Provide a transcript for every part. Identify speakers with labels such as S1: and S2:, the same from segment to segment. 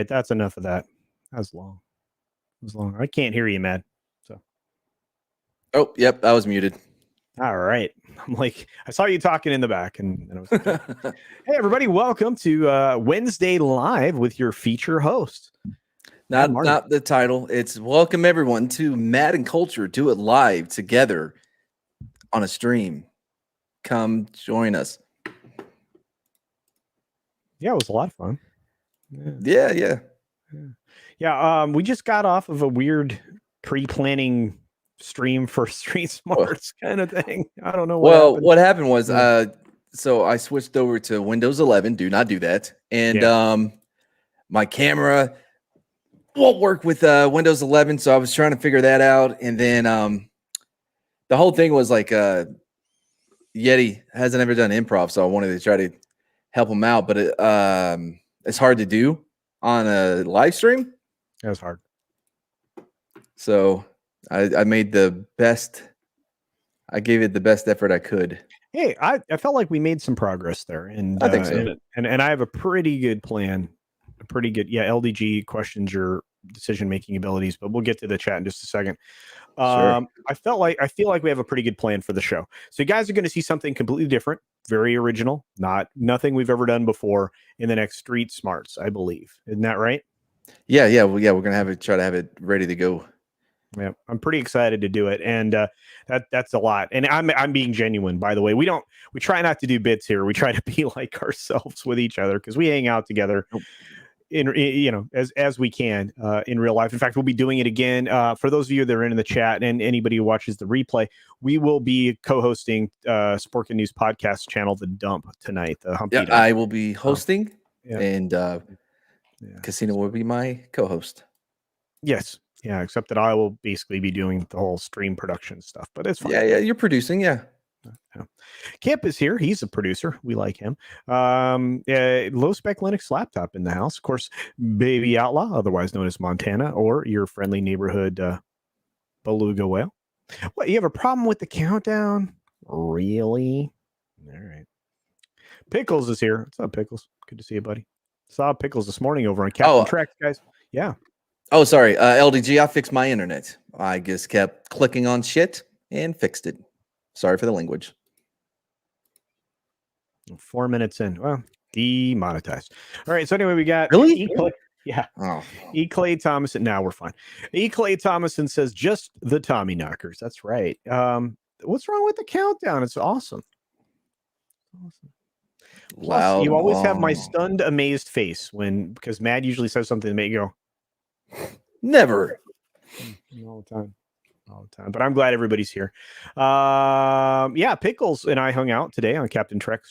S1: right. That's enough of that. That's long. It was long. I can't hear you, Matt. So.
S2: Oh, yep. I was muted.
S1: All right. I'm like, I saw you talking in the back, and I was like, hey, everybody, welcome to Wednesday Live with your feature host.
S2: Not the title. It's welcome everyone to Mad and Culture. Do it live together on a stream. Come join us.
S1: Yeah, it was a lot of fun.
S2: Yeah.
S1: We just got off of a weird pre-planning stream for Street Smarts kind of thing. I don't know what happened.
S2: What happened was so I switched over to Windows 11. Do not do that. And my camera won't work with Windows 11, so I was trying to figure that out. And then the whole thing was like Yeti hasn't ever done improv, so I wanted to try to help him out, but it's hard to do on a live stream.
S1: That was hard.
S2: So I made the best. I gave it the best effort I could.
S1: Hey, I felt like we made some progress there, and
S2: I think so.
S1: And I have a pretty good plan. LDG questions your decision-making abilities, but we'll get to the chat in just a second.
S2: Sure.
S1: I feel like we have a pretty good plan for the show. So you guys are going to see something completely different, very original, nothing we've ever done before in the next Street Smarts, I believe. Isn't that right?
S2: Yeah. Well, we're gonna try to have it ready to go.
S1: Yeah, I'm pretty excited to do it, and that's a lot. And I'm being genuine, by the way. We try not to do bits here. We try to be like ourselves with each other because we hang out together. As we can in real life. In fact, we'll be doing it again. For those of you that are in the chat and anybody who watches the replay, we will be co-hosting Sporkin News podcast channel, The Dump, tonight. The Humpty Dump.
S2: I will be hosting, and Casino will be my co-host.
S1: Yes. Yeah, except that I will basically be doing the whole stream production stuff, but it's fine.
S2: Yeah, you're producing, yeah.
S1: Camp is here. He's a producer. We like him. Low spec Linux laptop in the house. Of course, Baby Outlaw, otherwise known as Montana, or your friendly neighborhood beluga whale. What, you have a problem with the countdown? Really? All right. Pickles is here. What's up, Pickles? Good to see you, buddy. Saw Pickles this morning over on Captain Trek, guys. Yeah.
S2: Oh, sorry. LDG, I fixed my internet. I just kept clicking on shit and fixed it. Sorry for the language.
S1: 4 minutes in. Well, demonetized. All right. So anyway, we got
S2: really.
S1: Yeah.
S2: Oh.
S1: E. Clay Thomason. Now we're fine. E. Clay Thomason says just the Tommy knockers. That's right. What's wrong with the countdown? It's awesome. Plus, you always have my stunned, amazed face because Matt usually says something to make you go.
S2: Never.
S1: All the time. But I'm glad everybody's here. Pickles and I hung out today on Captain Trek's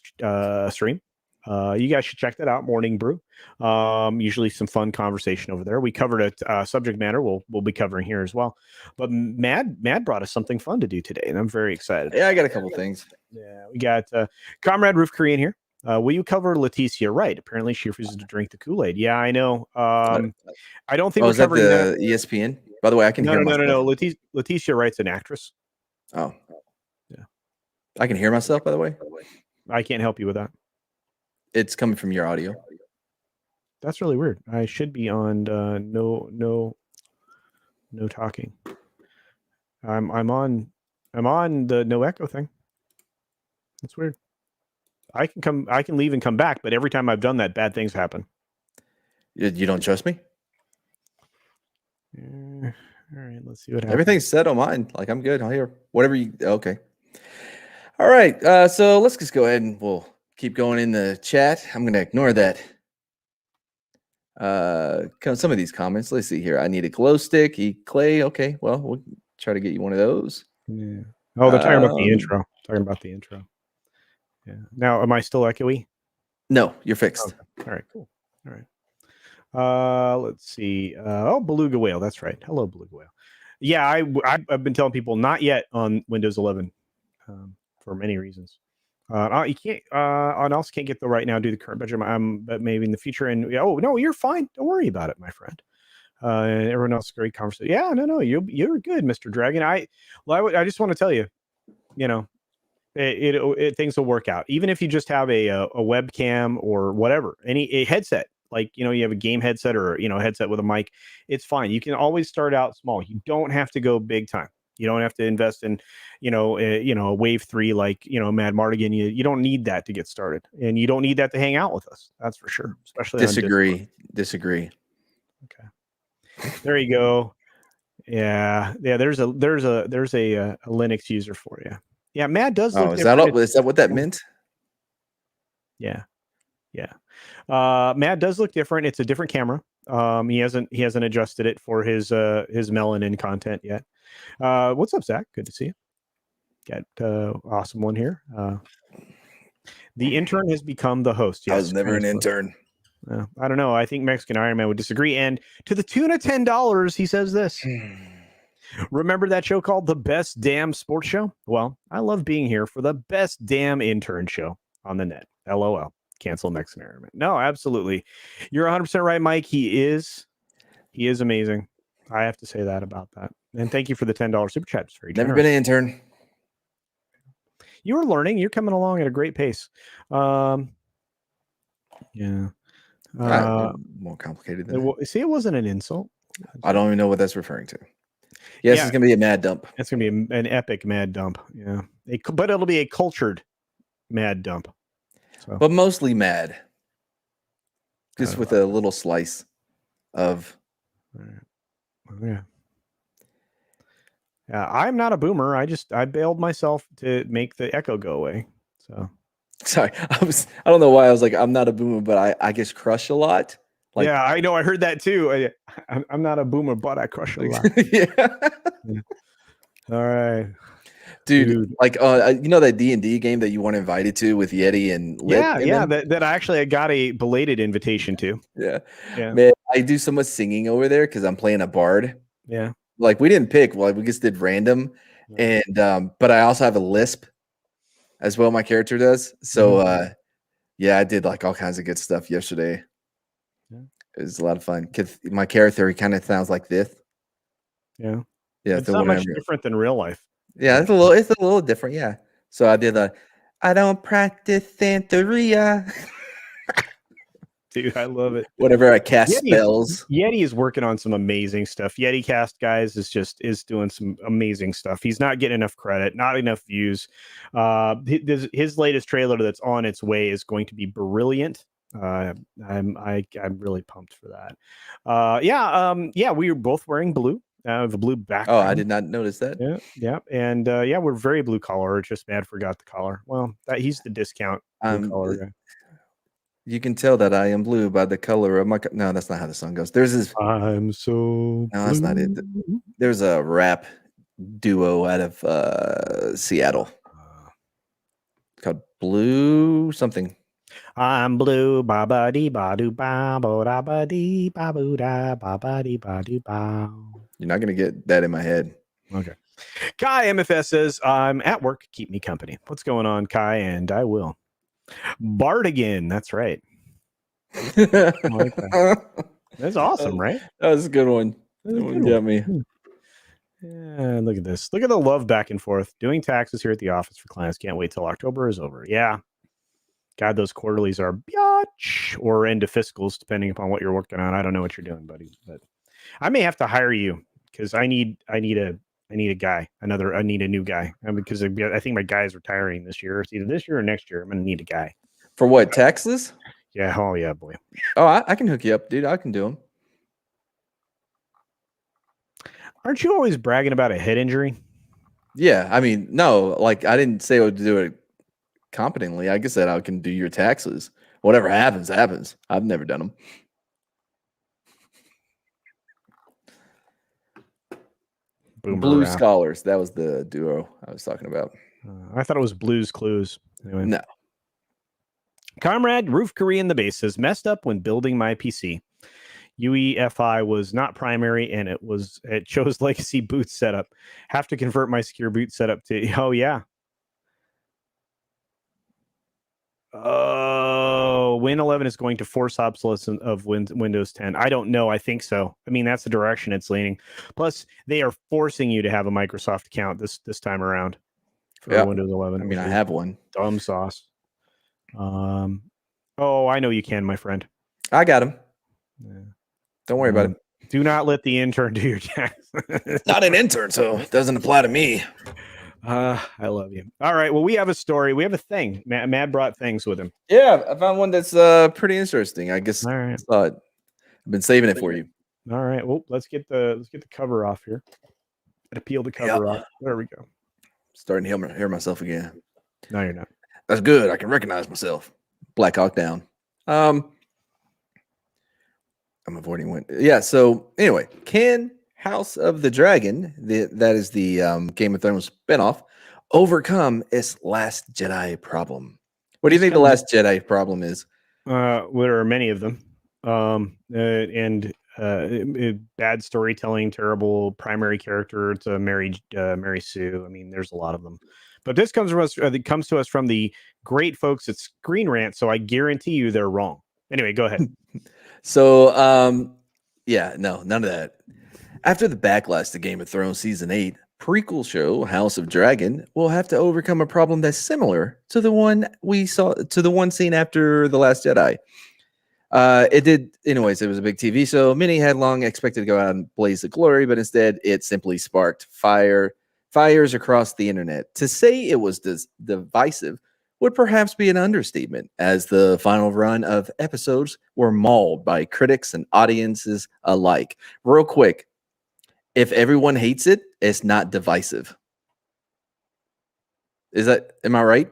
S1: stream. You guys should check that out. Morning Brew. Usually some fun conversation over there. We covered a subject matter we'll be covering here as well. But Mad brought us something fun to do today, and I'm very excited.
S2: Yeah, I got a couple things.
S1: Yeah, we got Comrade Roof Korean here. Will you cover Leticia Wright? Apparently, she refuses to drink the Kool-Aid. Yeah, I know. I don't think we're covering
S2: that. ESPN. By the way, I can hear myself.
S1: No. Leticia Wright's an actress.
S2: Oh,
S1: yeah.
S2: I can hear myself. By the way,
S1: I can't help you with that.
S2: It's coming from your audio.
S1: That's really weird. I should be on no talking. I'm on the no echo thing. That's weird. I can leave and come back, but every time I've done that, bad things happen.
S2: You don't trust me?
S1: All right, let's see what happens.
S2: Everything's set on mine. Like, I'm good. I'll hear whatever you. Okay. All right. So let's just go ahead and we'll keep going in the chat. I'm going to ignore that. Some of these comments. Let's see here. I need a glow stick. Clay. Okay. Well, we'll try to get you one of those.
S1: Yeah. Oh, they're talking about the intro. Talking about the intro. Yeah. Now, am I still echoey?
S2: No, you're fixed.
S1: Okay. All right. Cool. All right. Let's see. Beluga Whale. That's right. Hello, Beluga Whale. Yeah, I've been telling people not yet on Windows 11 for many reasons. You can't. On else can't get the right now due to the current budget. But maybe in the future. And no, you're fine. Don't worry about it, my friend. Everyone else, great conversation. Yeah, no, you're good, Mr. Dragon. I just want to tell you, things will work out. Even if you just have a webcam or whatever, a headset. like, you have a game headset or, a headset with a mic, it's fine. You can always start out small. You don't have to go big time. You don't have to invest in, a Wave 3 like, Mad Martigan. You don't need that to get started, and you don't need that to hang out with us. That's for sure, especially on Discord.
S2: Disagree.
S1: Okay, there you go. Yeah. There's a Linux user for you. Yeah, Mad does look different.
S2: Is that what that meant?
S1: Yeah. Mad does look different. It's a different camera. He hasn't adjusted it for his melanin content yet. What's up, Zach? Good to see you. Got awesome one here. The intern has become the host. Yes,
S2: I was never an intern.
S1: I don't know. I think Mexican Iron Man would disagree. And to the tune of $10, he says this. Remember that show called The Best Damn Sports Show? Well, I love being here for the best damn intern show on the net. LOL. Cancel Mexican Iron Man. No, absolutely. You're 100% right, Mike. He is amazing. I have to say that about that. And thank you for the $10 super chat. It's very generous.
S2: Never been an intern.
S1: You are learning. You're coming along at a great pace. Yeah.
S2: More complicated than that.
S1: See, it wasn't an insult.
S2: I don't even know what that's referring to. Yes, it's going to be a mad dump.
S1: It's going to be an epic mad dump. Yeah. But it'll be a cultured mad dump. So.
S2: But mostly mad. Just with a little slice of.
S1: Yeah. I'm not a boomer. I bailed myself to make the echo go away. So.
S2: Sorry, I don't know why I was like, I'm not a boomer, but I guess crush a lot.
S1: Like, yeah, I know. I heard that too. I'm not a boomer, but I crush a lot. Yeah. All right,
S2: dude. Like, that D&D game that you weren't invited to with Yeti and Lit.
S1: Yeah. That I got a belated invitation to.
S2: Yeah. Man, I do so much singing over there because I'm playing a bard.
S1: Yeah.
S2: Like we didn't pick. Like we just did random, and but I also have a lisp as well. My character does. So I did like all kinds of good stuff yesterday. Yeah. It was a lot of fun. My character, he kind of sounds like this.
S1: Yeah.
S2: Yeah.
S1: It's not much different than real life.
S2: Yeah, it's a little different. Yeah. So I did I don't practice Santeria.
S1: Dude, I love it.
S2: Whenever I cast spells.
S1: Yeti is working on some amazing stuff. Yeti Cast, guys, is doing some amazing stuff. He's not getting enough credit, not enough views. His latest trailer that's on its way is going to be brilliant. I'm really pumped for that. We were both wearing blue. The blue background.
S2: Oh, I did not notice that.
S1: Yeah, and we're very blue collar. It's just Mad forgot the collar. Well, he's the discount blue collar guy.
S2: You can tell that I am blue by the color of my. No, that's not how the song goes. There's this.
S1: I'm so.
S2: No, that's not it. There's a rap duo out of Seattle called Blue something.
S1: I'm blue, ba ba dee ba doo ba bo da ba dee ba boo da ba ba dee ba doo ba.
S2: You're not gonna get that in my head.
S1: Okay. Kai MFS says, I'm at work. Keep me company. What's going on, Kai? And I will. Martigan. That's right. I like that. That's awesome, right?
S2: That was a good one. That one got me.
S1: Yeah, look at this. Look at the love back and forth. Doing taxes here at the office for clients. Can't wait till October is over. Yeah. God, those quarterlies are biatch or into fiscals, depending upon what you're working on. I don't know what you're doing, buddy, but I may have to hire you because I need a guy. I need a new guy because I think my guy's retiring this year. It's either this year or next year. I'm going to need a guy.
S2: For what, taxes?
S1: Yeah. Oh, yeah, boy.
S2: Oh, I can hook you up, dude. I can do them.
S1: Aren't you always bragging about a head injury?
S2: Yeah. I mean, no, like I didn't say I would do it competently. I guess that I can do your taxes. Whatever happens, happens. I've never done them. Blue Scholars. That was the duo I was talking about.
S1: I thought it was Blues Clues. Anyway.
S2: No.
S1: Comrade Roof Korean the base says, messed up when building my PC. UEFI was not primary and it chose legacy boot setup. Have to convert my secure boot setup to, oh yeah. Oh, Win 11 is going to force obsolescence of Windows 10. I don't know. I think so. I mean, that's the direction it's leaning. Plus, they are forcing you to have a Microsoft account this time around for Windows 11.
S2: I mean, I have one.
S1: Dumb sauce. Oh, I know you can, my friend.
S2: I got him.
S1: Yeah.
S2: Don't worry about it.
S1: Do not let the intern do your tax.
S2: Not an intern, so it doesn't apply to me.
S1: I love you. All right. Well, we have a story. We have a thing. Matt brought things with him.
S2: Yeah, I found one that's pretty interesting. I guess
S1: All right.
S2: I've been saving it for you.
S1: All right. Well, let's get the cover off here. Gotta peel the cover off. There we go.
S2: Starting to hear myself again.
S1: No, you're not.
S2: That's good. I can recognize myself. Black Hawk Down. I'm avoiding one. Yeah. So anyway, can House of the Dragon, that is the Game of Thrones spinoff, overcome its Last Jedi problem? What do you think the Last Jedi problem is?
S1: There are many of them, and bad storytelling, terrible primary character to Mary Sue. I mean, there's a lot of them. But this comes from us. It comes to us from the great folks at Screen Rant. So I guarantee you they're wrong. Anyway, go ahead.
S2: So, yeah, no, none of that. After the backlash to Game of Thrones season 8, prequel show House of Dragon will have to overcome a problem that's similar to the one seen after The Last Jedi. It did, anyways. It was a big TV show. Many had long expected to go out and blaze of glory, but instead, it simply sparked fires across the internet. To say it was divisive would perhaps be an understatement, as the final run of episodes were mauled by critics and audiences alike. Real quick, if everyone hates it, it's not divisive. Am I right?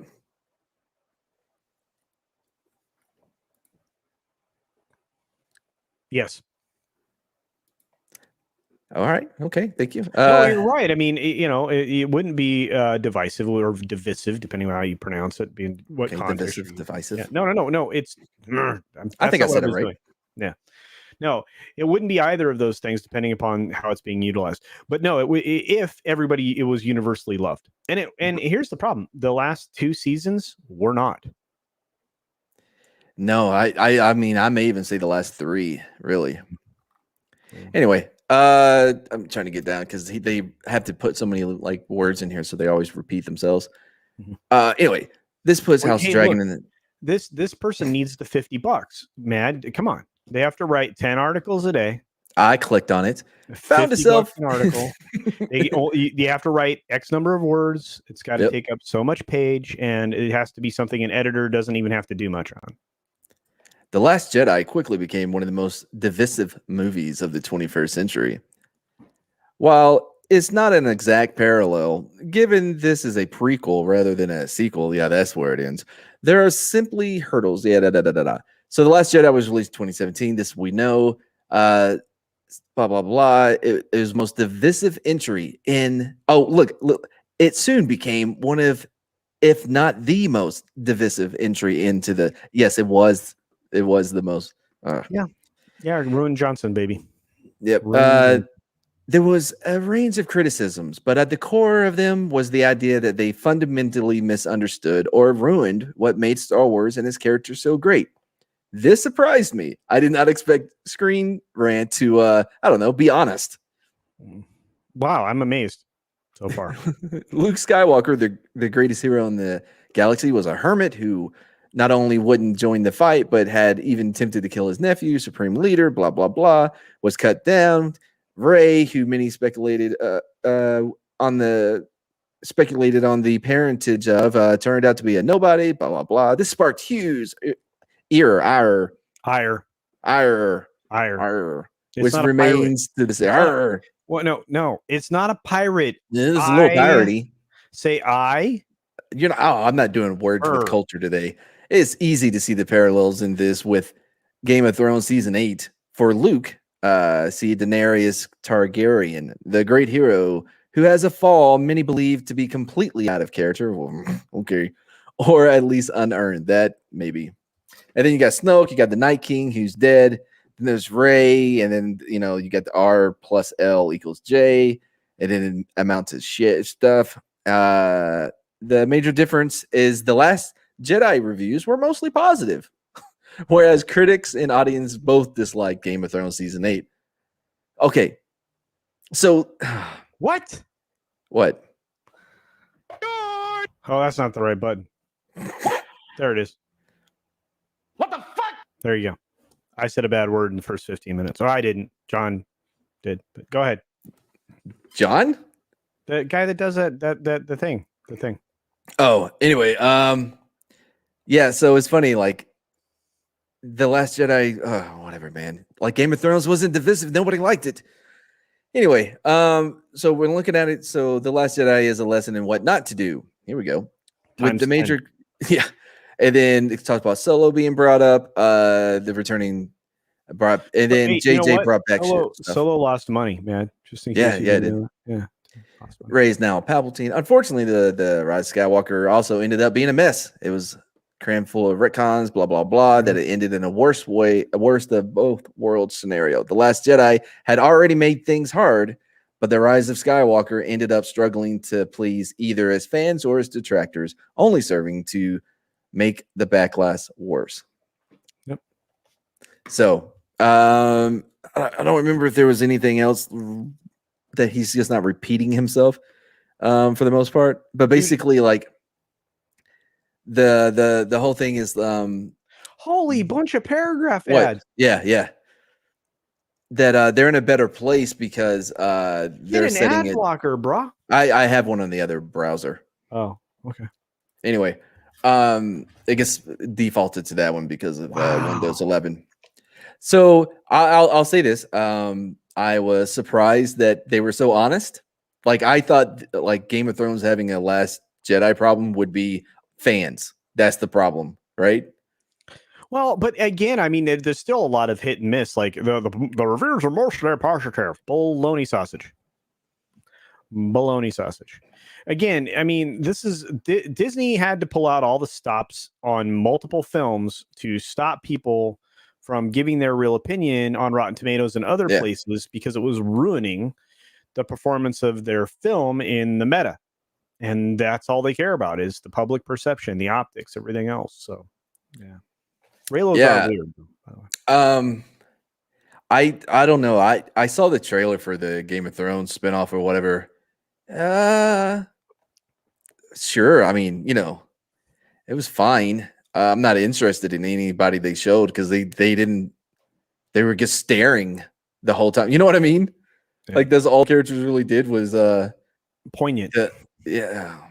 S1: Yes.
S2: All right. Okay. Thank you.
S1: No, you're right. I mean, it wouldn't be divisive or divisive, depending on how you pronounce it. Being what context?
S2: Divisive.
S1: Yeah. No. It's.
S2: I think I said it right.
S1: Doing. Yeah. No, it wouldn't be either of those things, depending upon how it's being utilized. But no, if everybody, it was universally loved, and here's the problem: the last 2 seasons were not.
S2: No, I mean, I may even say the last 3, really. Anyway, I'm trying to get down because they have to put so many like words in here, so they always repeat themselves. Anyway, this puts House of Dragon in the.
S1: This person needs the $50. Mad, come on! They have to write 10 articles a day.
S2: I clicked on it. Found
S1: an article. You have to write X number of words. It's got to take up so much page, and it has to be something an editor doesn't even have to do much on.
S2: The Last Jedi quickly became one of the most divisive movies of the 21st century. While it's not an exact parallel, given this is a prequel rather than a sequel, yeah, that's where it ends. There are simply hurdles. So The Last Jedi was released in 2017. This we know. Blah, blah, blah. It was most divisive entry in... Oh, look. It soon became one of, if not the most divisive entry into the... Yes, it was the most.
S1: Yeah, Ruin Johnson, baby.
S2: Yep. There was a range of criticisms, but at the core of them was the idea that they fundamentally misunderstood or ruined what made Star Wars and its characters so great. This surprised me. I did not expect Screen Rant to, be honest.
S1: Wow, I'm amazed so far.
S2: Luke Skywalker, the greatest hero in the galaxy, was a hermit who not only wouldn't join the fight, but had even attempted to kill his nephew, Supreme Leader, blah, blah, blah, was cut down. Rey, who many speculated on the parentage of, turned out to be a nobody, blah, blah, blah. This sparked huge ire, which remains to this day.
S1: Well, no, it's not a pirate.
S2: This is a little piratey.
S1: Say I.
S2: I'm not doing words with culture today. It's easy to see the parallels in this with Game of Thrones season 8. For Luke, see Daenerys Targaryen, the great hero who has a fall many believe to be completely out of character. Well, okay. Or at least unearned. That maybe. And then you got Snoke, you got the Night King who's dead. Then there's Rey, and then you got the R plus L equals J, and then it amounts to shit stuff. The major difference is the Last Jedi reviews were mostly positive, whereas critics and audience both disliked Game of Thrones season 8. Okay, so
S1: what? Oh, that's not the right button. There it is.
S3: What the fuck?
S1: There you go. I said a bad word in the first 15 minutes. Or I didn't. John did. But go ahead.
S2: John?
S1: The guy that does the thing.
S2: Oh, anyway, yeah, so it's funny, like The Last Jedi, whatever, man. Like Game of Thrones wasn't divisive, nobody liked it. Anyway, so we're looking at it. So The Last Jedi is a lesson in what not to do. Here we go. With
S1: Times
S2: the
S1: 10.
S2: major yeah. And then it talks about Solo being brought up, the returning brought, and then
S1: Hey, you know
S2: JJ
S1: what?
S2: brought back
S1: Solo,
S2: stuff.
S1: Solo lost money, man. Just in
S2: Yeah,
S1: case you
S2: yeah, it
S1: didn't
S2: did.
S1: know. Yeah. Lost money.
S2: Rey's now Palpatine. Unfortunately, the Rise of Skywalker also ended up being a mess. It was crammed full of retcons, blah blah blah. That it ended in a worst of both worlds scenario. The Last Jedi had already made things hard, but the Rise of Skywalker ended up struggling to please either as fans or as detractors, only serving to make the backlash worse.
S1: Yep.
S2: So, I don't remember if there was anything else that he's just not repeating himself for the most part, but basically, like the whole thing is
S1: holy bunch of paragraph
S2: what?
S1: ads.
S2: Yeah. That they're in a better place because
S1: Get
S2: they're
S1: an
S2: setting
S1: ad
S2: it.
S1: blocker, bro.
S2: I have one on the other browser.
S1: Oh, okay.
S2: Anyway, I guess defaulted to that one because of Windows 11. So I'll say this. I was surprised that they were so honest. Like I thought, like Game of Thrones having a Last Jedi problem would be fans. That's the problem, right?
S1: Well, but again, I mean, there's still a lot of hit and miss. Like the reviews are mostly positive. Bologna sausage. Again, I mean, this is Disney had to pull out all the stops on multiple films to stop people from giving their real opinion on Rotten Tomatoes and other places because it was ruining the performance of their film in the meta. And that's all they care about is the public perception, the optics, everything else. So, yeah. Raylos are weird, by the way.
S2: I don't know. I saw the trailer for the Game of Thrones spinoff or whatever. Sure. I mean, it was fine. I'm not interested in anybody they showed because they were just staring the whole time. You know what I mean? Yeah. Like that's all characters really did was
S1: poignant.
S2: Yeah.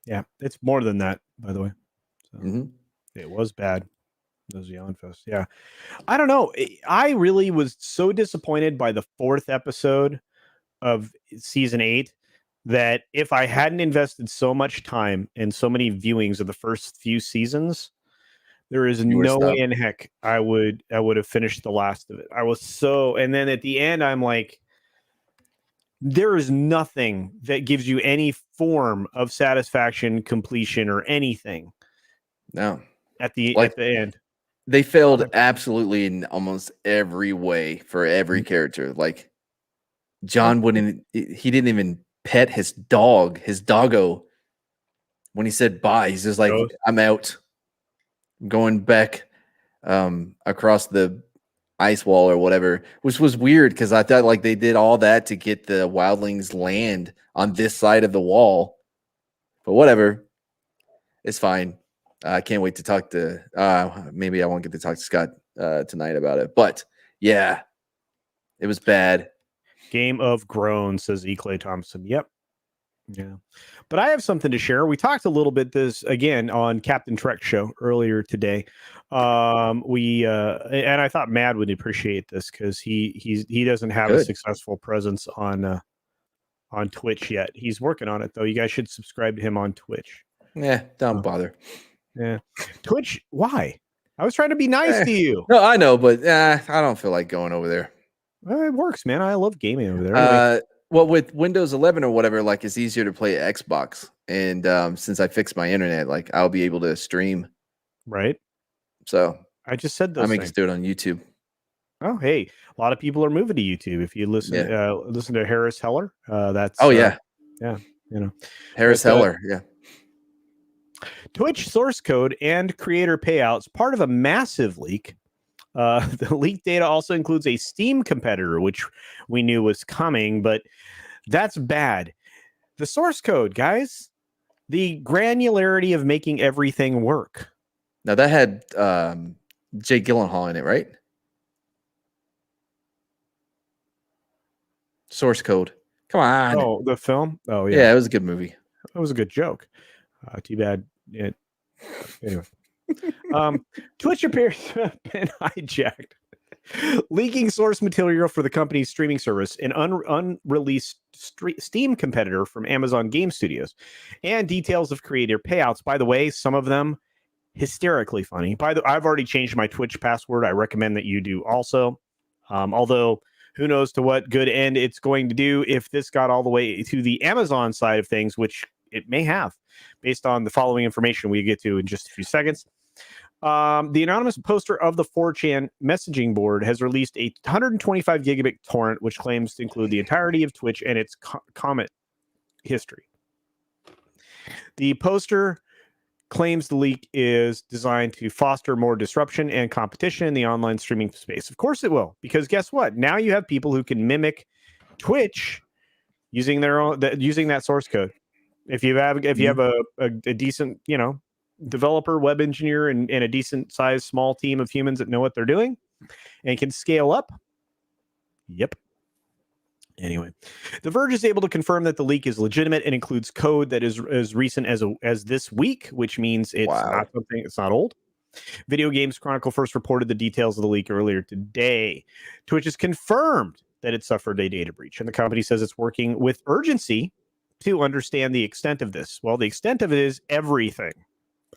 S1: Yeah, it's more than that, by the way. So, It was bad. Those Yawn Fest. Yeah. I don't know. I really was so disappointed by the 4th episode of season 8 that if I hadn't invested so much time and so many viewings of the first few seasons, there is no way in heck I would have finished the last of it. I was so, and then at the end, I'm like, there is nothing that gives you any form of satisfaction, completion, or anything.
S2: No.
S1: At the end.
S2: They failed absolutely in almost every way for every character. Like John he didn't even pet his doggo. When he said bye, he's just like, I'm out. I'm going back across the ice wall or whatever, which was weird because I thought like they did all that to get the wildlings land on this side of the wall. But whatever. It's fine. I can't wait to talk to maybe I won't get to talk to Scott tonight about it. But yeah, it was bad.
S1: Game of Groans, says E. Clay Thompson. Yep. Yeah. But I have something to share. We talked a little bit this again on Captain Trek show earlier today. And I thought Mad would appreciate this because he doesn't have a successful presence on Twitch yet. He's working on it though. You guys should subscribe to him on Twitch.
S2: Yeah, don't bother.
S1: Yeah. Twitch, why? I was trying to be nice to you.
S2: No, I know, but I don't feel like going over there.
S1: Well, it works, man. I love gaming over there. Anyway.
S2: Well, with Windows 11 or whatever, like it's easier to play Xbox. And since I fixed my internet, like I'll be able to stream.
S1: Right.
S2: So
S1: I just said those
S2: I may just do it on YouTube.
S1: Oh, hey, a lot of people are moving to YouTube. If you listen to Harris Heller, that's
S2: yeah,
S1: Harris
S2: Heller, yeah.
S1: Twitch source code and creator payouts part of a massive leak. The leaked data also includes a Steam competitor, which we knew was coming, but that's bad. The source code, guys, the granularity of making everything work.
S2: Now that had Jake Gyllenhaal in it, right? Source Code. Come on.
S1: Oh, the film. Oh yeah,
S2: Yeah, it was a good movie.
S1: that was a good joke. Too bad. Anyway, Twitch appears to have been hijacked, leaking source material for the company's streaming service, an unreleased Steam competitor from Amazon Game Studios, and details of creator payouts. By the way, some of them hysterically funny. I've already changed my Twitch password. I recommend that you do also. Although who knows to what good end it's going to do if this got all the way to the Amazon side of things, which it may have, based on the following information we get to in just a few seconds. The anonymous poster of the 4chan messaging board has released a 125 gigabit torrent, which claims to include the entirety of Twitch and its comment history. The poster claims the leak is designed to foster more disruption and competition in the online streaming space. Of course it will, because guess what? Now you have people who can mimic Twitch using their own using that source code. If you have a decent, developer, web engineer, and a decent sized small team of humans that know what they're doing and can scale up. Yep. Anyway, The Verge is able to confirm that the leak is legitimate and includes code that is as recent as this week, which means it's not old. Video Games Chronicle first reported the details of the leak earlier today. Twitch has confirmed that it suffered a data breach, and the company says it's working with urgency to understand the extent of this. Well, the extent of it is everything.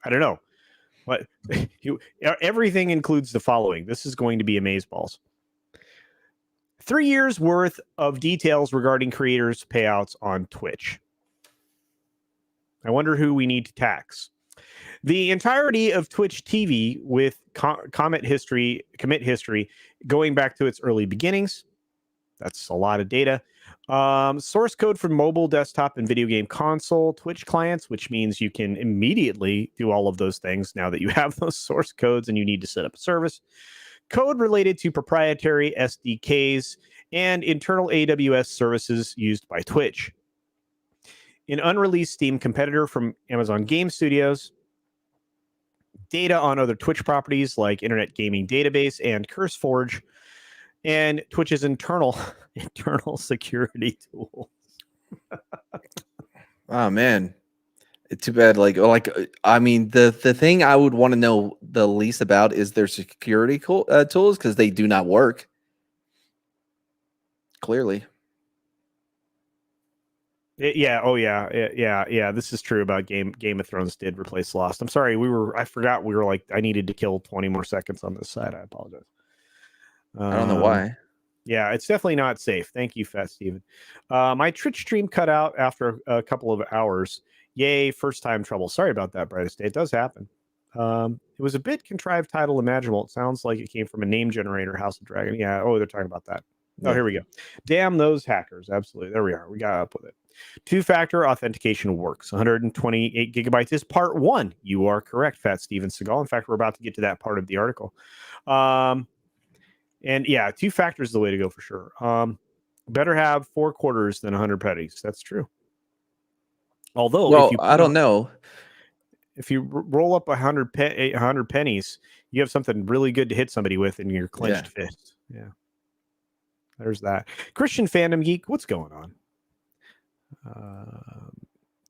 S1: I don't know. But everything includes the following. This is going to be amazeballs. 3 years worth of details regarding creators' payouts on Twitch. I wonder who we need to tax. The entirety of Twitch TV with commit history going back to its early beginnings. That's a lot of data. Source code for mobile, desktop, and video game console Twitch clients, which means you can immediately do all of those things now that you have those source codes and you need to set up a service. Code related to proprietary SDKs and internal AWS services used by Twitch. An unreleased Steam competitor from Amazon Game Studios. Data on other Twitch properties like Internet Gaming Database and CurseForge. And Twitch's internal security tools.
S2: Oh man, it's too bad. I mean, the thing I would want to know the least about is their security tools, because they do not work. Clearly.
S1: Yeah. This is true about Game of Thrones did replace Lost. I'm sorry, I forgot we were like, I needed to kill 20 more seconds on this side. I apologize.
S2: I don't know why.
S1: Yeah, it's definitely not safe. Thank you, Fat Steven. My Twitch stream cut out after a couple of hours. Yay, first time trouble. Sorry about that, Brightest Day. It does happen. It was a bit contrived title imaginable. It sounds like it came from a name generator, House of Dragon. Yeah, they're talking about that. Oh, here we go. Damn those hackers. Absolutely. There we are. We got up with it. Two-factor authentication works. 128 gigabytes is part one. You are correct, Fat Steven Seagal. In fact, we're about to get to that part of the article. And yeah, two-factor is the way to go for sure. Better have 4 quarters than 100 pennies. That's true. Although,
S2: I don't know.
S1: If you roll up 100 pennies, you have something really good to hit somebody with in your clenched fist. Yeah. There's that. Christian Fandom Geek, what's going on?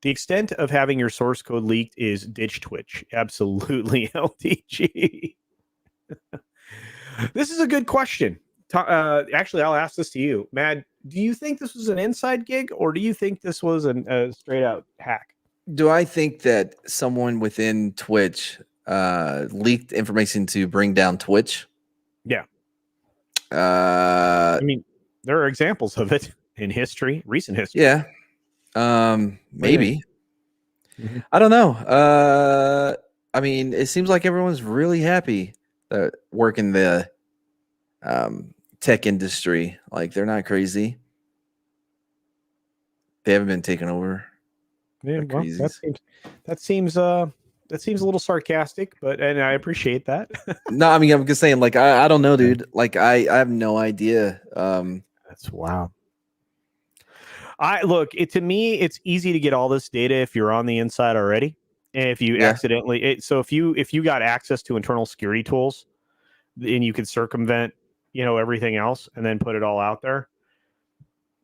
S1: The extent of having your source code leaked is ditch Twitch. Absolutely, LTG. This is a good question. Actually, I'll ask this to you. Mad, do you think this was an inside gig, or do you think this was a straight-out hack?
S2: Do I think that someone within Twitch leaked information to bring down Twitch?
S1: Yeah. I mean, there are examples of it in history, recent history.
S2: Yeah. Maybe. Mm-hmm. I don't know. I mean, it seems like everyone's really happy that work in the tech industry. Like, they're not crazy. They haven't been taken over.
S1: Yeah, well, that seems a little sarcastic, and I appreciate that.
S2: No, I mean, I'm just saying, like, I don't know, dude. Like, I have no idea.
S1: That's wow. To me, it's easy to get all this data if you're on the inside already, and if you accidentally. If you got access to internal security tools, and you could circumvent, everything else and then put it all out there.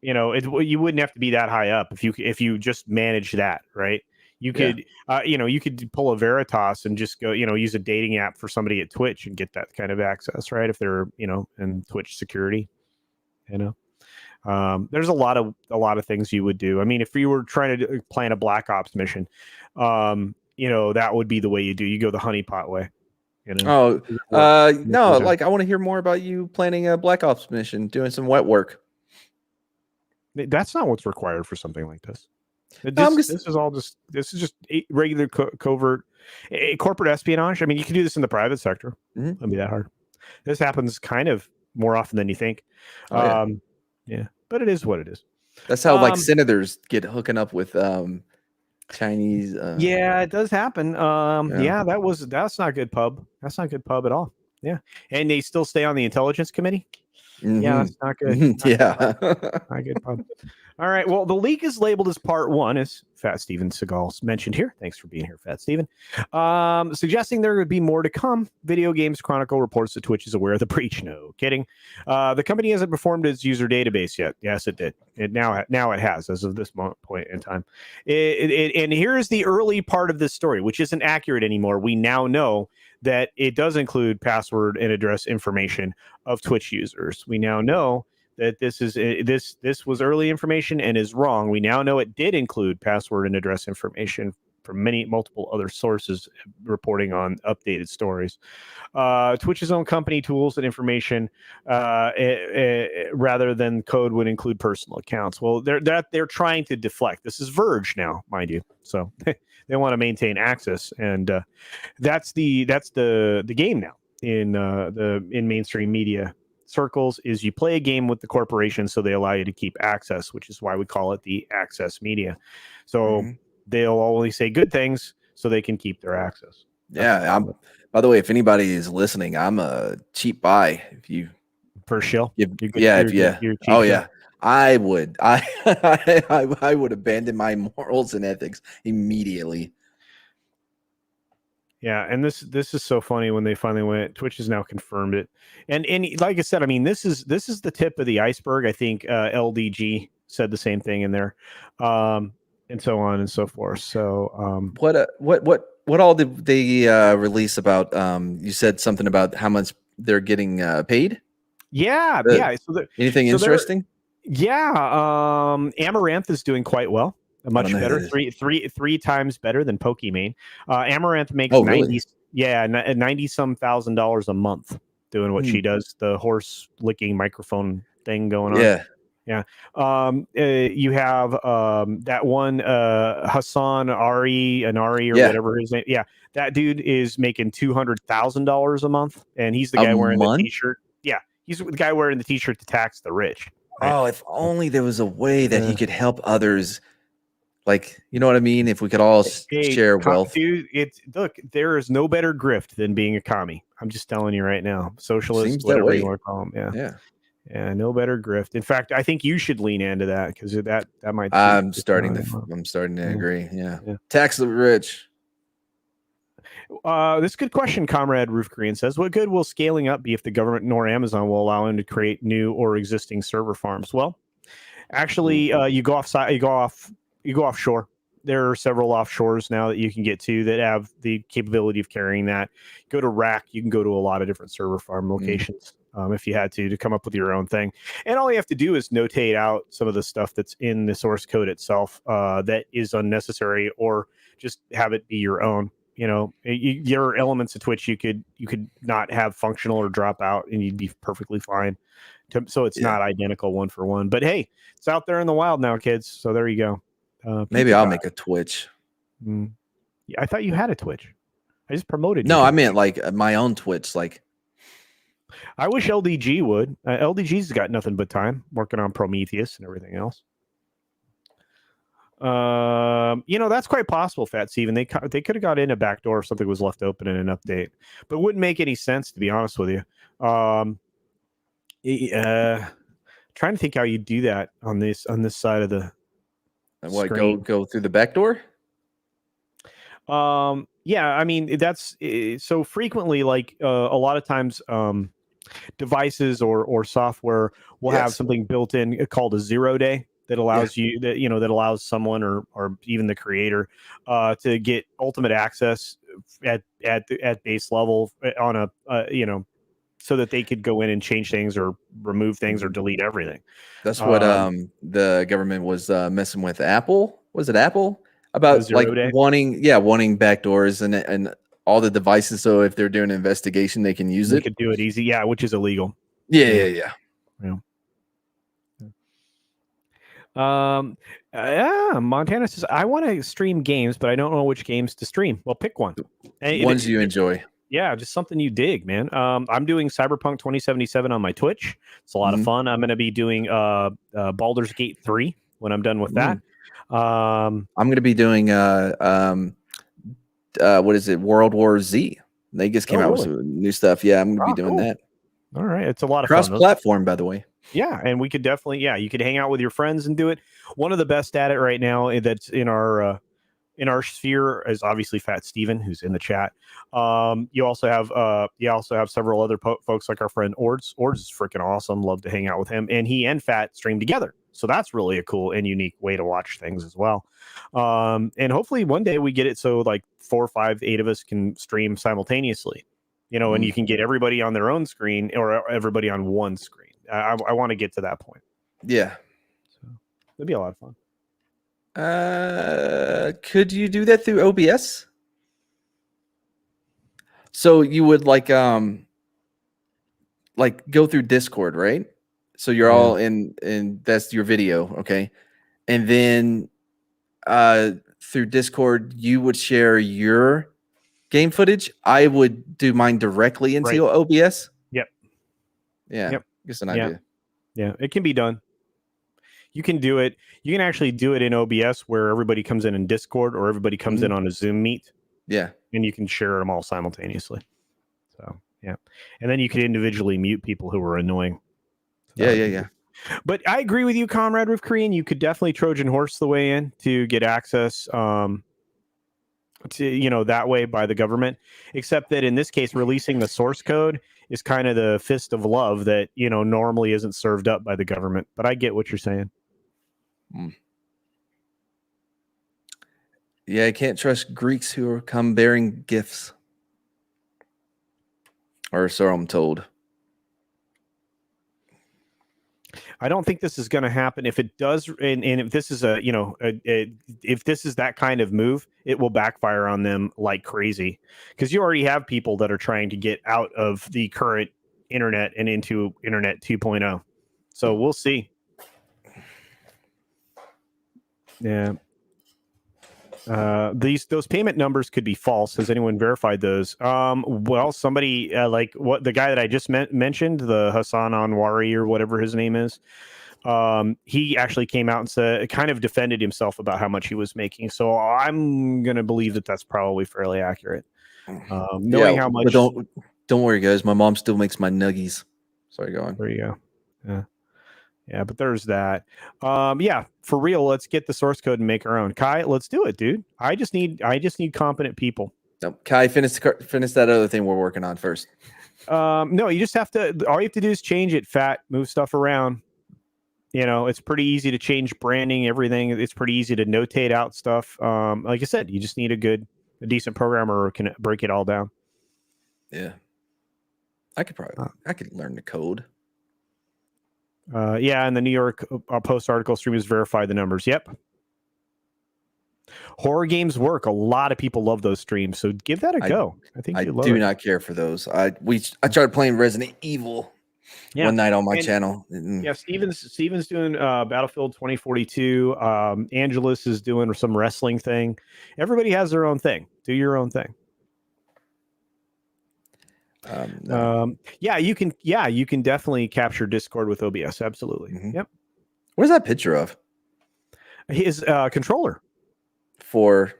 S1: You wouldn't have to be that high up if you just manage that, right? You could, you could pull a Veritas and just go, use a dating app for somebody at Twitch and get that kind of access, right? If they're, in Twitch security, there's a lot of things you would do. I mean, if you were trying to plan a Black Ops mission, that would be the way you do. You go the honeypot way.
S2: No, like I want to hear more about you planning a Black Ops mission, doing some wet work.
S1: That's not what's required for something like this. This is just regular covert corporate espionage. I mean, you can do this in the private sector.
S2: Mm-hmm.
S1: It'll be that hard. This happens kind of more often than you think. Yeah, but it is what it is.
S2: That's how like senators get hooking up with Chinese.
S1: Yeah, it does happen. That's not good pub. That's not good pub at all. Yeah, and they still stay on the intelligence committee.
S2: Mm-hmm.
S1: Yeah, that's not good. Not good pub. All right. Well, the leak is labeled as part 1, as Fat Steven Seagal mentioned here. Thanks for being here, Fat Steven. Suggesting there would be more to come. Video Games Chronicle reports that Twitch is aware of the breach. No kidding. The company hasn't performed its user database yet. Yes, it did. Now it has, as of this point in time. And here's the early part of this story, which isn't accurate anymore. We now know that it does include password and address information of Twitch users. We now know that this was early information and is wrong. We now know it did include password and address information from multiple other sources reporting on updated stories. Twitch's own company tools and information rather than code would include personal accounts. Well, they're trying to deflect. This is Verge now, mind you. So they want to maintain access, and that's the game now in mainstream media circles. Is you play a game with the corporation, so they allow you to keep access, which is why we call it the access media. So they'll only say good things so they can keep their access.
S2: By the way, if anybody is listening, I'm a cheap buy. If you
S1: for shill,
S2: I would. I would abandon my morals and ethics immediately.
S1: Yeah, and this is so funny when they finally went. Twitch has now confirmed it, and like I said, I mean, this is the tip of the iceberg. I think LDG said the same thing in there, and so on and so forth. So,
S2: what all did they release about? You said something about how much they're getting paid.
S1: Yeah. So
S2: anything interesting?
S1: Yeah, Amaranth is doing quite well. Much better, three times better than Pokimane. Amaranth makes $90-some thousand a month doing what she does, the horse licking microphone thing going on. Yeah. You have that one Hassan Ari or whatever his name. Yeah, that dude is making $200,000 a month, and he's the guy wearing the t-shirt. Yeah, he's the guy wearing the t-shirt to tax the rich.
S2: Right? Oh, if only there was a way that he could help others. Like, you know what I mean? If we could all share wealth.
S1: Dude, look, there is no better grift than being a commie. I'm just telling you right now. Socialist, whatever you want to call them. Yeah, no better grift. In fact, I think you should lean into that because that might.
S2: I'm starting to agree. Yeah. Tax the rich.
S1: This good question, Comrade Roof Korean says, what good will scaling up be if the government nor Amazon will allow him to create new or existing server farms? Well, actually, you go offshore. There are several offshores now that you can get to that have the capability of carrying that. Go to Rack, you can go to a lot of different server farm locations if you had to come up with your own thing. And all you have to do is notate out some of the stuff that's in the source code itself that is unnecessary, or just have it be your own. There are elements of Twitch you could not have functional or drop out, and you'd be perfectly fine. So it's not identical one for one. But hey, it's out there in the wild now, kids. So there you go.
S2: Maybe I'll make a Twitch.
S1: Yeah, I thought you had a Twitch. I just promoted.
S2: No, I meant like my own Twitch. Like,
S1: I wish LDG would. LDG's got nothing but time working on Prometheus and everything else. That's quite possible, Fat Steven. They could have got in a backdoor if something was left open in an update, but it wouldn't make any sense, to be honest with you. Trying to think how you do that on this side of the.
S2: What, go through the back door?
S1: Yeah, I mean that's so frequently like a lot of times devices or software will have
S2: Yes.
S1: something built in called a 0 day that
S2: Yeah.
S1: allows you that allows someone or even the creator to get ultimate access at base level on a so that they could go in and change things or remove things or
S2: Mhm.
S1: delete everything.
S2: That's what
S1: Um,
S2: the government was messing with Apple. Was it Apple?
S1: the
S2: About like
S1: 0 day.
S2: wanting backdoors and all the devices, so if they're doing an investigation, they can use
S1: They
S2: it.
S1: could do it easy, yeah, which is illegal.
S2: Yeah,
S1: Yeah,
S2: yeah, yeah.
S1: yeah. Um, yeah, Montana says I want to stream games, but I don't know which games to stream. Well, pick one.
S2: Ones you enjoy.
S1: Yeah, just something you dig, man. I'm doing Cyberpunk 2077 on my Twitch. It's a lot of
S2: Mhm.
S1: fun. I'm going to be doing Baldur's Gate 3 when I'm done with that.
S2: Mm. I'm gonna be doing what is it? World War Z. They just came
S1: Oh,
S2: out with
S1: really?
S2: some new stuff. Yeah, I'm gonna be
S1: Oh,
S2: doing
S1: cool.
S2: that.
S1: All right, it's a lot of fun.
S2: Cross-platform, by the way.
S1: Yeah, and we could definitely, yeah, you could hang out with your friends and do it. One of the best at it right now that's in our sphere is obviously Fat Steven, who's in the chat. You also have several other folks like our friend Ords. Ords is freaking awesome. Love to hang out with him, and he and Fat stream together. So that's really a cool and unique way to watch things as well. And hopefully one day we get it so like 4, 5, 8 of us can stream simultaneously. And you can get everybody on their own screen or everybody on one screen. I want to get to that point.
S2: Yeah.
S1: So it'd be a lot of fun.
S2: Could you do that through OBS? So you would like go through Discord, right? So you're all in that's your video, okay? And then through Discord you would share your game footage. I would do mine directly into OBS.
S1: Yep.
S2: Yeah.
S1: Yep.
S2: Just an idea.
S1: Yeah, it can be done. You can do it. You can actually do it in OBS where everybody comes in Discord or everybody comes in on a Zoom meet.
S2: Yeah.
S1: And you can share them all simultaneously. So, yeah. And then you could individually mute people who are annoying. So
S2: Yeah.
S1: But I agree with you, Comrade with Korean. You could definitely Trojan horse the way in to get access to that way by the government, except that in this case releasing the source code is kind of the fist of love that normally isn't served up by the government. But I get what you're saying.
S2: Yeah, I can't trust Greeks who come bearing gifts, or so I'm told.
S1: I don't think this is going to happen. If it does, and if this is if this is that kind of move, it will backfire on them like crazy, because you already have people that are trying to get out of the current internet and into Internet 2.0. So we'll see. Yeah. Those payment numbers could be false. Has anyone verified those? Well, somebody like what the guy that I just mentioned, the Hassan Anwari or whatever his name is. He actually came out and said, kind of defended himself about how much he was making. So I'm gonna believe that that's probably fairly accurate. Knowing how much.
S2: But don't worry, guys. My mom still makes my nuggies. Sorry, go on.
S1: There you go. Yeah, but there's that. Yeah, for real, let's get the source code and make our own. Kai, let's do it, dude. I just need competent people.
S2: No, Kai, finish that other thing we're working on first.
S1: No, you just have to. All you have to do is change it, Fat. Move stuff around. It's pretty easy to change branding, everything. It's pretty easy to notate out stuff. Like I said, you just need a decent programmer who can break it all down.
S2: Yeah, I could learn the code.
S1: Yeah, and the New York Post article stream has verified the numbers. Yep. Horror games work. A lot of people love those streams, so give that a go. I think you love it.
S2: I do not care for those. I tried playing Resident Evil one night on my channel.
S1: Yeah, Steven's doing Battlefield 2042. Angelus is doing some wrestling thing. Everybody has their own thing. Do your own thing.
S2: No.
S1: Yeah, you can definitely capture Discord with OBS. Absolutely.
S2: Mm-hmm.
S1: Yep.
S2: Where's that picture of?
S1: His controller.
S2: For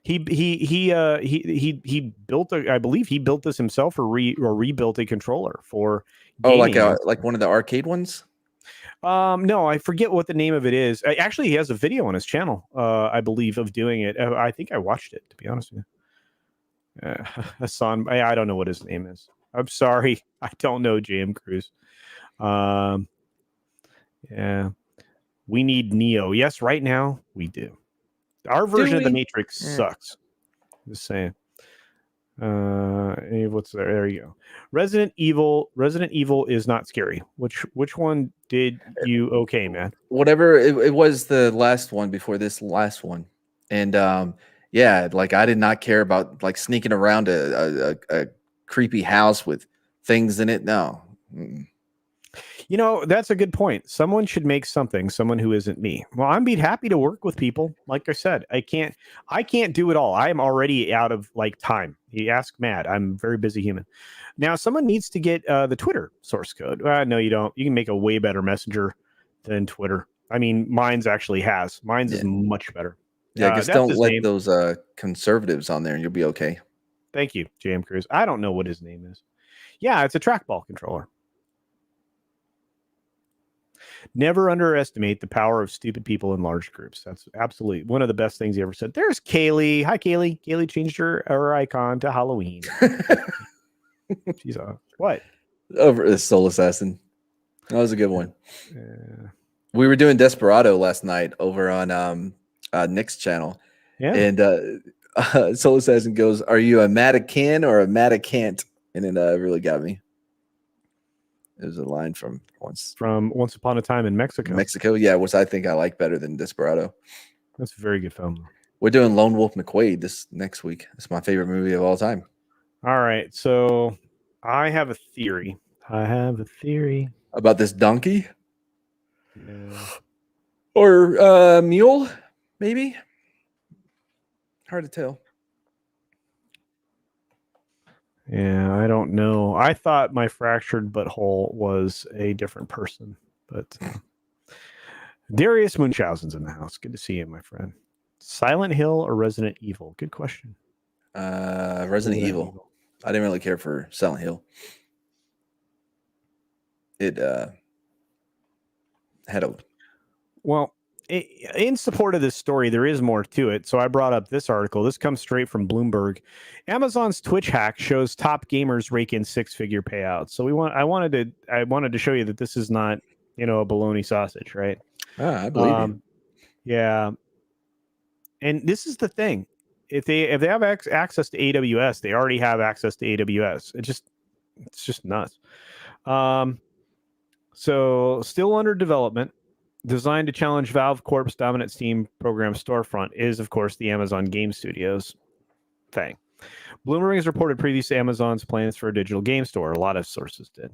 S1: he built I believe he built this himself or rebuilt a controller for gaming.
S2: like one of the arcade ones.
S1: No, I forget what the name of it is. Actually, he has a video on his channel, I believe, of doing it. I think I watched it, to be honest with you. Hassan, I don't know what his name is. I'm sorry, I don't know JM Cruz. Yeah, we need Neo. Yes, right now we do. Our version of the Matrix sucks. Just saying. What's there? There you go. Resident Evil is not scary. Which one did you okay, man?
S2: Whatever it was, the last one before this last one. And yeah, like I did not care about like sneaking around a creepy house with things in it. No. Mm-mm.
S1: You know, that's a good point. Someone should make something, someone who isn't me. Well, I'm be happy to work with people. Like I said, I can't do it all. I am already out of like time. You ask Matt. I'm a very busy human. Now, someone needs to get the Twitter source code. No, you don't. You can make a way better messenger than Twitter. I mean, Mine's is much better.
S2: Yeah, I guess
S1: that's
S2: don't
S1: his
S2: let
S1: name.
S2: those conservatives on there and you'll be okay.
S1: Thank you, JM Cruz. I don't know what his name is. Yeah, it's a trackball controller. Never underestimate the power of stupid people in large groups. That's absolutely one of the best things he ever said. There's Kaylee. Hi, Kaylee. Kaylee changed her icon to Halloween. She's what?
S2: Over the Soul Assassin. That was a good one. We were doing Desperado last night over on Nick's channel.
S1: Yeah.
S2: And Soul Assassin goes, "Are you a Matacan or a Matacant?" And it really got me. It was a line from Once
S1: Upon a Time in Mexico.
S2: Mexico, yeah, which I think I like better than Desperado.
S1: That's a very good film.
S2: We're doing Lone Wolf McQuade this next week. It's my favorite movie of all time.
S1: All right, so I have a theory.
S2: About this donkey,
S1: yeah.
S2: or mule, maybe. Hard to tell.
S1: Yeah, I don't know. I thought my fractured butthole was a different person, but Darius Munchausen's in the house. Good to see you, my friend. Silent Hill or Resident Evil? Good question.
S2: Resident Evil. I didn't really care for Silent Hill. It had a
S1: in support of this story, there is more to it. So I brought up this article. This comes straight from Bloomberg. Amazon's Twitch hack shows top gamers rake in six-figure payouts. So I wanted to show you that this is not, a bologna sausage, right?
S2: I believe you.
S1: Yeah. And this is the thing. If they have access to AWS, they already have access to AWS. It's just nuts. So still under development. Designed to challenge Valve Corp's dominant Steam program storefront is, of course, the Amazon Game Studios thing. Bloomberg has reported previously Amazon's plans for a digital game store. A lot of sources did.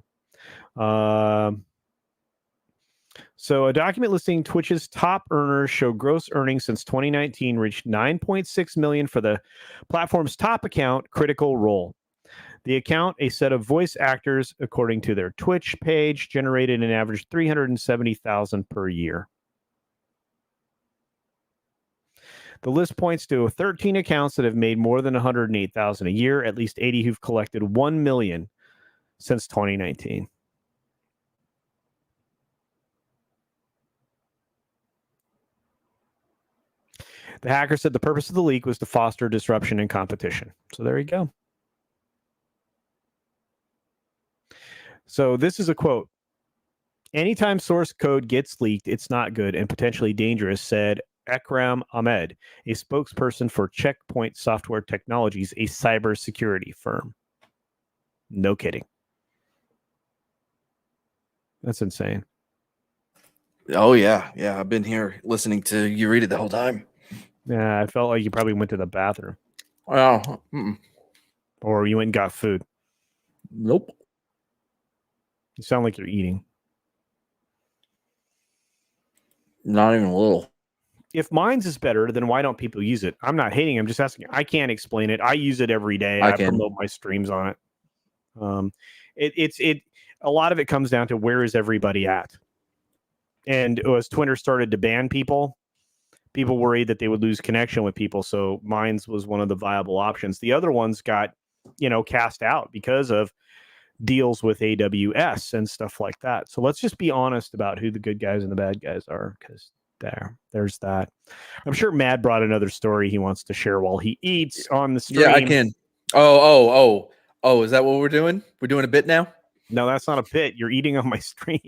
S1: So a document listing Twitch's top earners show gross earnings since 2019 reached $9.6 million for the platform's top account, Critical Role. The account, a set of voice actors, according to their Twitch page, generated an average $370,000 per year. The list points to 13 accounts that have made more than $108,000 a year, at least 80 who've collected $1 million since 2019. The hacker said the purpose of the leak was to foster disruption and competition. So there you go. So this is a quote. Anytime source code gets leaked, it's not good and potentially dangerous, said Ekram Ahmed, a spokesperson for Checkpoint Software Technologies, a cybersecurity firm. No kidding. That's insane.
S2: Oh, yeah. Yeah, I've been here listening to you read it the whole time.
S1: Yeah, I felt like you probably went to the bathroom.
S2: Well,
S1: or you went and got food.
S2: Nope.
S1: You sound like you're eating.
S2: Not even a little.
S1: If Minds is better, then why don't people use it? I'm not hating. I'm just asking. I can't explain it. I use it every day. I promote my streams on it. A lot of it comes down to where is everybody at? And as Twitter started to ban people worried that they would lose connection with people. So Minds was one of the viable options. The other ones got, cast out because of deals with AWS and stuff like that. So let's just be honest about who the good guys and the bad guys are, because there's that. I'm sure Matt brought another story he wants to share while he eats on the stream.
S2: Yeah, I can. Oh, is that what we're doing? We're doing a bit now?
S1: No, that's not a bit. You're eating on my stream.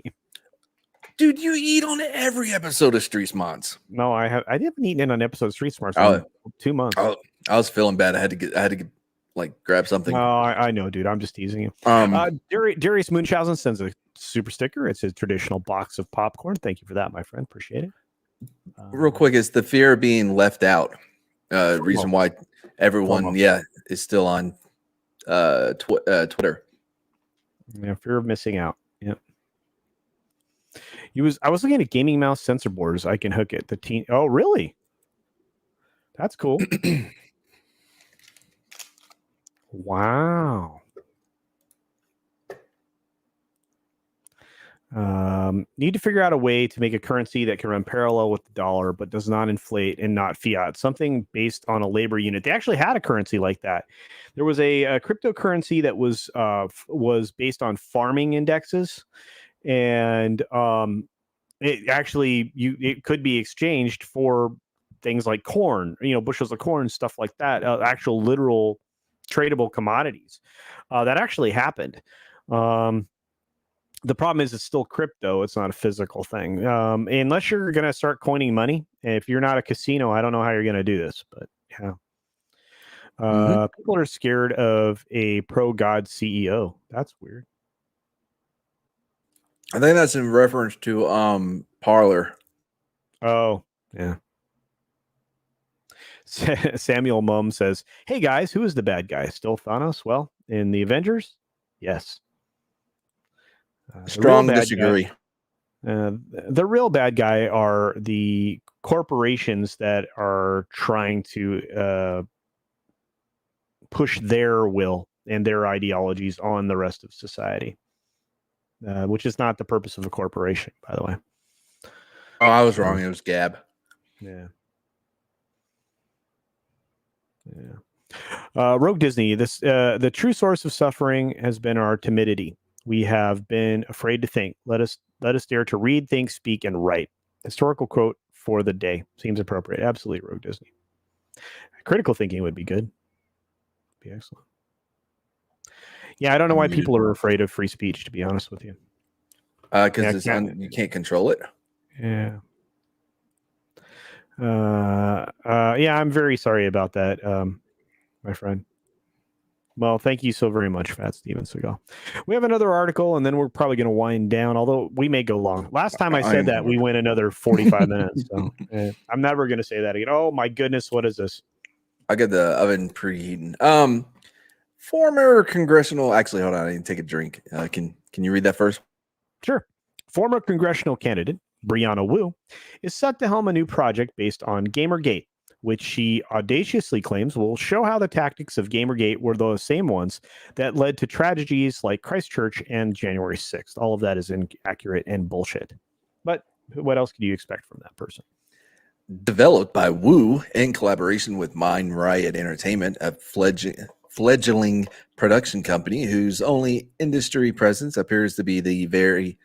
S2: Dude, you eat on every episode of Street Smarts.
S1: No, I haven't eaten in an episode of Street Smarts in 2 months.
S2: I was feeling bad. I had to get like grab something.
S1: No, I know, dude. I'm just teasing you. Darius Munchausen sends a super sticker. It's his traditional box of popcorn. Thank you for that, my friend. Appreciate it.
S2: Real quick, is the fear of being left out reason why everyone is still on Twitter.
S1: Yeah, fear of missing out. Yep. I was looking at gaming mouse sensor boards. I can hook it. Oh, really? That's cool. Wow. Need to figure out a way to make a currency that can run parallel with the dollar, but does not inflate and not fiat. Something based on a labor unit. They actually had a currency like that. There was a cryptocurrency that was based on farming indexes, and it could be exchanged for things like corn, bushels of corn, stuff like that. Actual literal tradable commodities. That actually happened. The problem is it's still crypto. It's not a physical thing. Unless you're going to start coining money. If you're not a casino, I don't know how you're going to do this, but yeah. People are scared of a pro-God CEO. That's weird.
S2: I think that's in reference to Parler.
S1: Oh, yeah. Samuel Mum says, "Hey guys, who is the bad guy? Still Thanos? Well, in the Avengers, yes."
S2: Strong disagree.
S1: The real bad guy are the corporations that are trying to push their will and their ideologies on the rest of society, which is not the purpose of a corporation, by the way.
S2: Oh, I was wrong. It was Gab.
S1: Yeah. Rogue Disney. The true source of suffering has been our timidity. We have been afraid to think. Let us dare to read, think, speak, and write. Historical quote for the day. Seems appropriate. Absolutely, Rogue Disney. Critical thinking would be good. Be excellent. Yeah, I don't know why people are afraid of free speech, to be honest with you.
S2: Because you can't control it.
S1: Yeah. Yeah, I'm very sorry about that, my friend. Well, thank you so very much, Fat Steven Seagal. We have another article, and then we're probably going to wind down, although we may go long. Last time I said that, we went another 45 minutes. So I'm never going to say that again. Oh, my goodness. What is this?
S2: I got the oven preheating. Former congressional... Actually, hold on. I need to take a drink. Can you read that first?
S1: Sure. Former congressional candidate Brianna Wu is set to helm a new project based on Gamergate, which she audaciously claims will show how the tactics of Gamergate were the same ones that led to tragedies like Christchurch and January 6th. All of that is inaccurate and bullshit. But what else could you expect from that person?
S2: Developed by Wu in collaboration with Mind Riot Entertainment, a fledgling production company whose only industry presence appears to be the very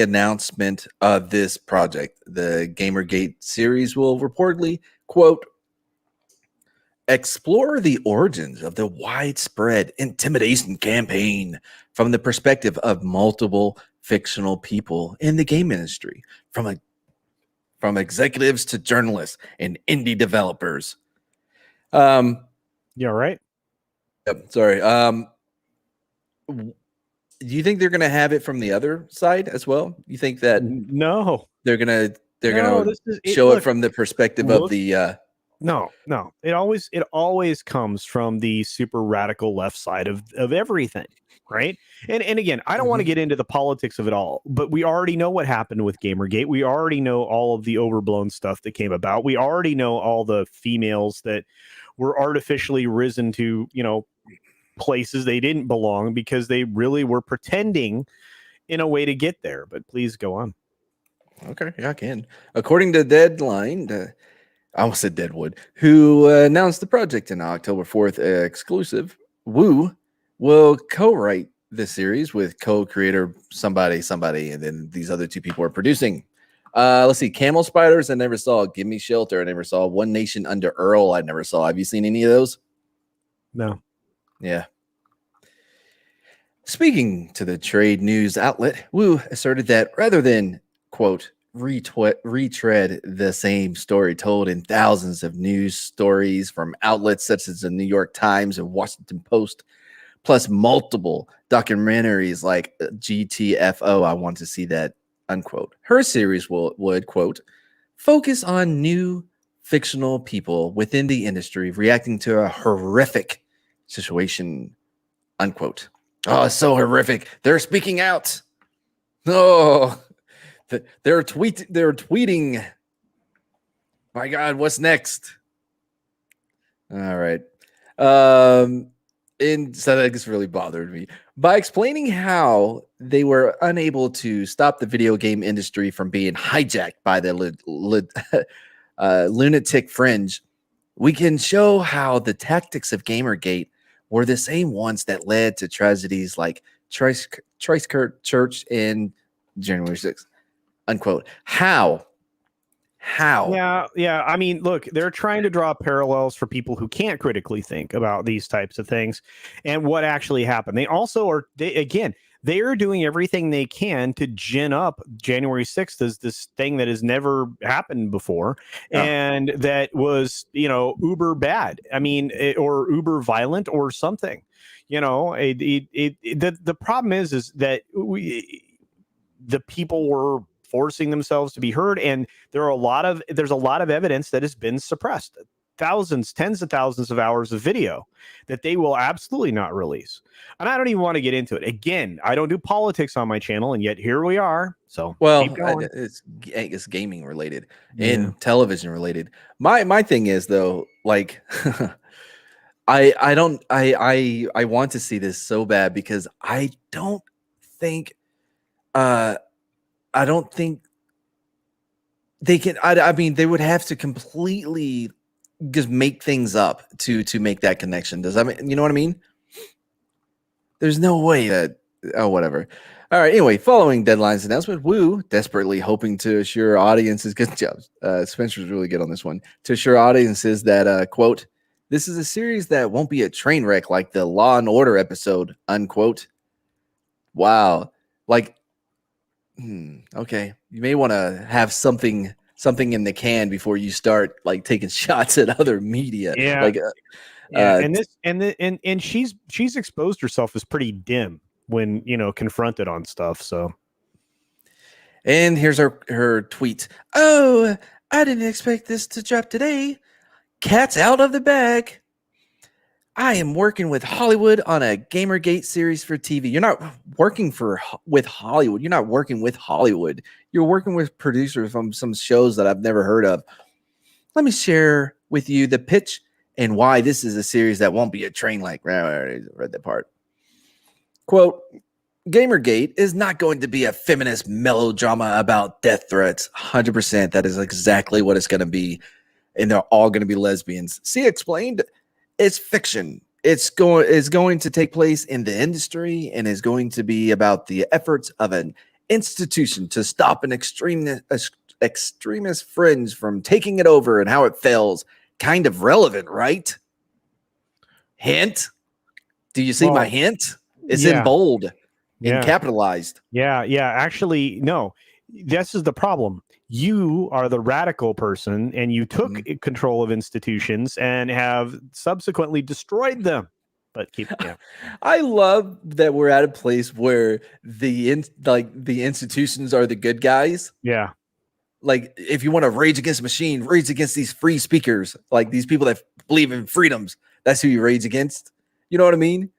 S2: announcement of this project. The Gamergate series will reportedly, quote, explore the origins of the widespread intimidation campaign from the perspective of multiple fictional people in the game industry, from executives to journalists and indie developers.
S1: Yeah, right.
S2: Yep, sorry. Do you think they're going to have it from the other side as well? You think that
S1: no,
S2: they're going to show it from the perspective of the
S1: No. It always comes from the super radical left side of everything, right? And again, I don't want to get into the politics of it all, but we already know what happened with Gamergate. We already know all of the overblown stuff that came about. We already know all the females that were artificially risen to, places they didn't belong because they really were pretending in a way to get there. But please go on.
S2: Okay, yeah, I can. According to Deadline, I almost said Deadwood, who announced the project in October 4th exclusive, Wu will co-write this series with co-creator somebody, and then these other two people are producing. Let's see. Camel Spiders, I never saw. Give Me Shelter, I never saw. One Nation Under Earl, I never saw. Have you seen any of those?
S1: No.
S2: Yeah. Speaking to the trade news outlet, Wu asserted that rather than, quote, retread the same story told in thousands of news stories from outlets such as the New York Times and Washington Post, plus multiple documentaries like GTFO, I want to see that, unquote. Her series would, quote, focus on new fictional people within the industry reacting to a horrific situation, unquote. Oh, it's so horrific. They're speaking out. Oh, they're tweeting. My God, what's next? All right. And so that just really bothered me. By explaining how they were unable to stop the video game industry from being hijacked by the lunatic fringe, we can show how the tactics of Gamergate were the same ones that led to tragedies like Christchurch in January 6th, unquote. How?
S1: Yeah. I mean, look, they're trying to draw parallels for people who can't critically think about these types of things and what actually happened. They also are, they are doing everything they can to gin up January 6th as this thing that has never happened before, and that was, uber bad. I mean, or uber violent or something. The problem is that the people were forcing themselves to be heard, and there's a lot of evidence that has been suppressed. Tens of thousands of hours of video that they will absolutely not release. And I don't even want to get into it. Again, I don't do politics on my channel, and yet here we are. So
S2: well, it's gaming related and television related. My thing is though, like I want to see this so bad because I don't think they can. I mean, they would have to completely just make things up to make that connection. Does that mean, you know what I mean? There's no way that. Oh, whatever. All right. Anyway, following Deadline's announcement, Wu desperately hoping to assure audiences. Good job. Spencer's really good on this one. To assure audiences that, quote, this is a series that won't be a train wreck like the Law and Order episode, unquote. Wow. Like. Okay, you may want to have something in the can before you start like taking shots at other media.
S1: Yeah,
S2: like,
S1: and she's exposed herself as pretty dim when confronted on stuff. So,
S2: and here's her tweet. Oh, I didn't expect this to drop today. Cat's out of the bag. I am working with Hollywood on a Gamergate series for TV. You're not working with Hollywood. You're not working with Hollywood. You're working with producers from some shows that I've never heard of. Let me share with you the pitch and why this is a series that won't be a train like. I already read that part. Quote, Gamergate is not going to be a feminist melodrama about death threats. 100%. That is exactly what it's going to be. And they're all going to be lesbians. See, explained. It's fiction. It's going to take place in the industry and is going to be about the efforts of an institution to stop an extremist fringe from taking it over and how it fails. Kind of relevant, right? Hint. Do you see my hint? It's in bold and capitalized.
S1: Yeah. Actually, no. This is the problem. You are the radical person, and you took control of institutions and have subsequently destroyed them. But
S2: I love that we're at a place where the institutions are the good guys.
S1: Yeah.
S2: Like if you want to rage against a machine, rage against these free speakers, like these people that believe in freedoms. That's who you rage against. You know what I mean?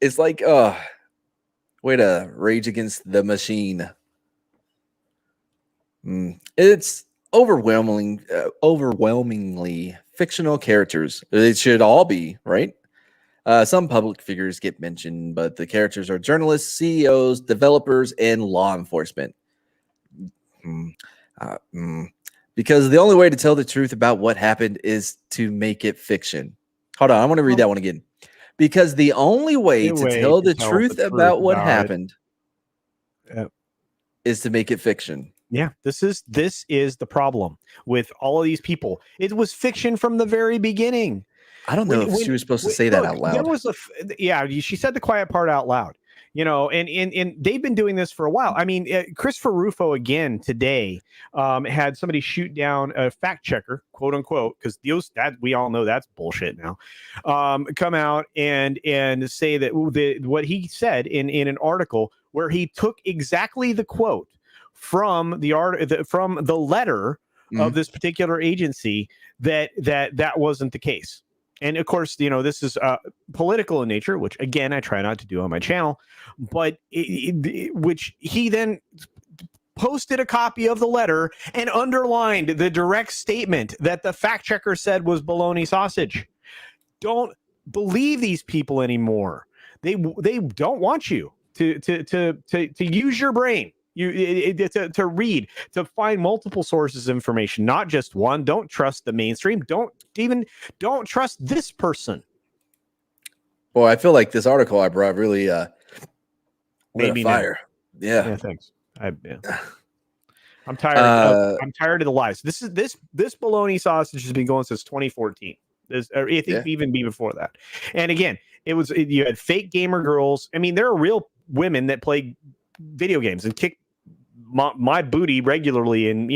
S2: It's like, way to rage against the machine. It's overwhelmingly fictional characters. It should all be, right? Some public figures get mentioned, but the characters are journalists, CEOs, developers, and law enforcement. Because the only way to tell the truth about what happened is to make it fiction. Hold on, I want to read that one again. Because the only way to tell the truth about what happened is to make it fiction.
S1: Yeah, this is the problem with all of these people. It was fiction from the very beginning.
S2: I don't know if she was supposed to say that out loud.
S1: There was she said the quiet part out loud. And they've been doing this for a while. I mean, Christopher Rufo again today had somebody shoot down a fact checker, quote unquote, because that we all know that's bullshit now. Come out and say that what he said in an article where he took exactly the quote from the letter of this particular agency that wasn't the case. And of course, this is political in nature, which again, I try not to do on my channel, but which he then posted a copy of the letter and underlined the direct statement that the fact checker said was bologna sausage. Don't believe these people anymore. They don't want you to use your brain. To read, to find multiple sources of information, not just one. Don't trust the mainstream. Don't trust this person.
S2: Boy, I feel like this article I brought really
S1: made me fire.
S2: Yeah,
S1: thanks. I'm tired. I'm tired of the lies. This bologna sausage has been going since 2014. I think even before that. And again, you had fake gamer girls. I mean, there are real women that play video games and kick my booty regularly in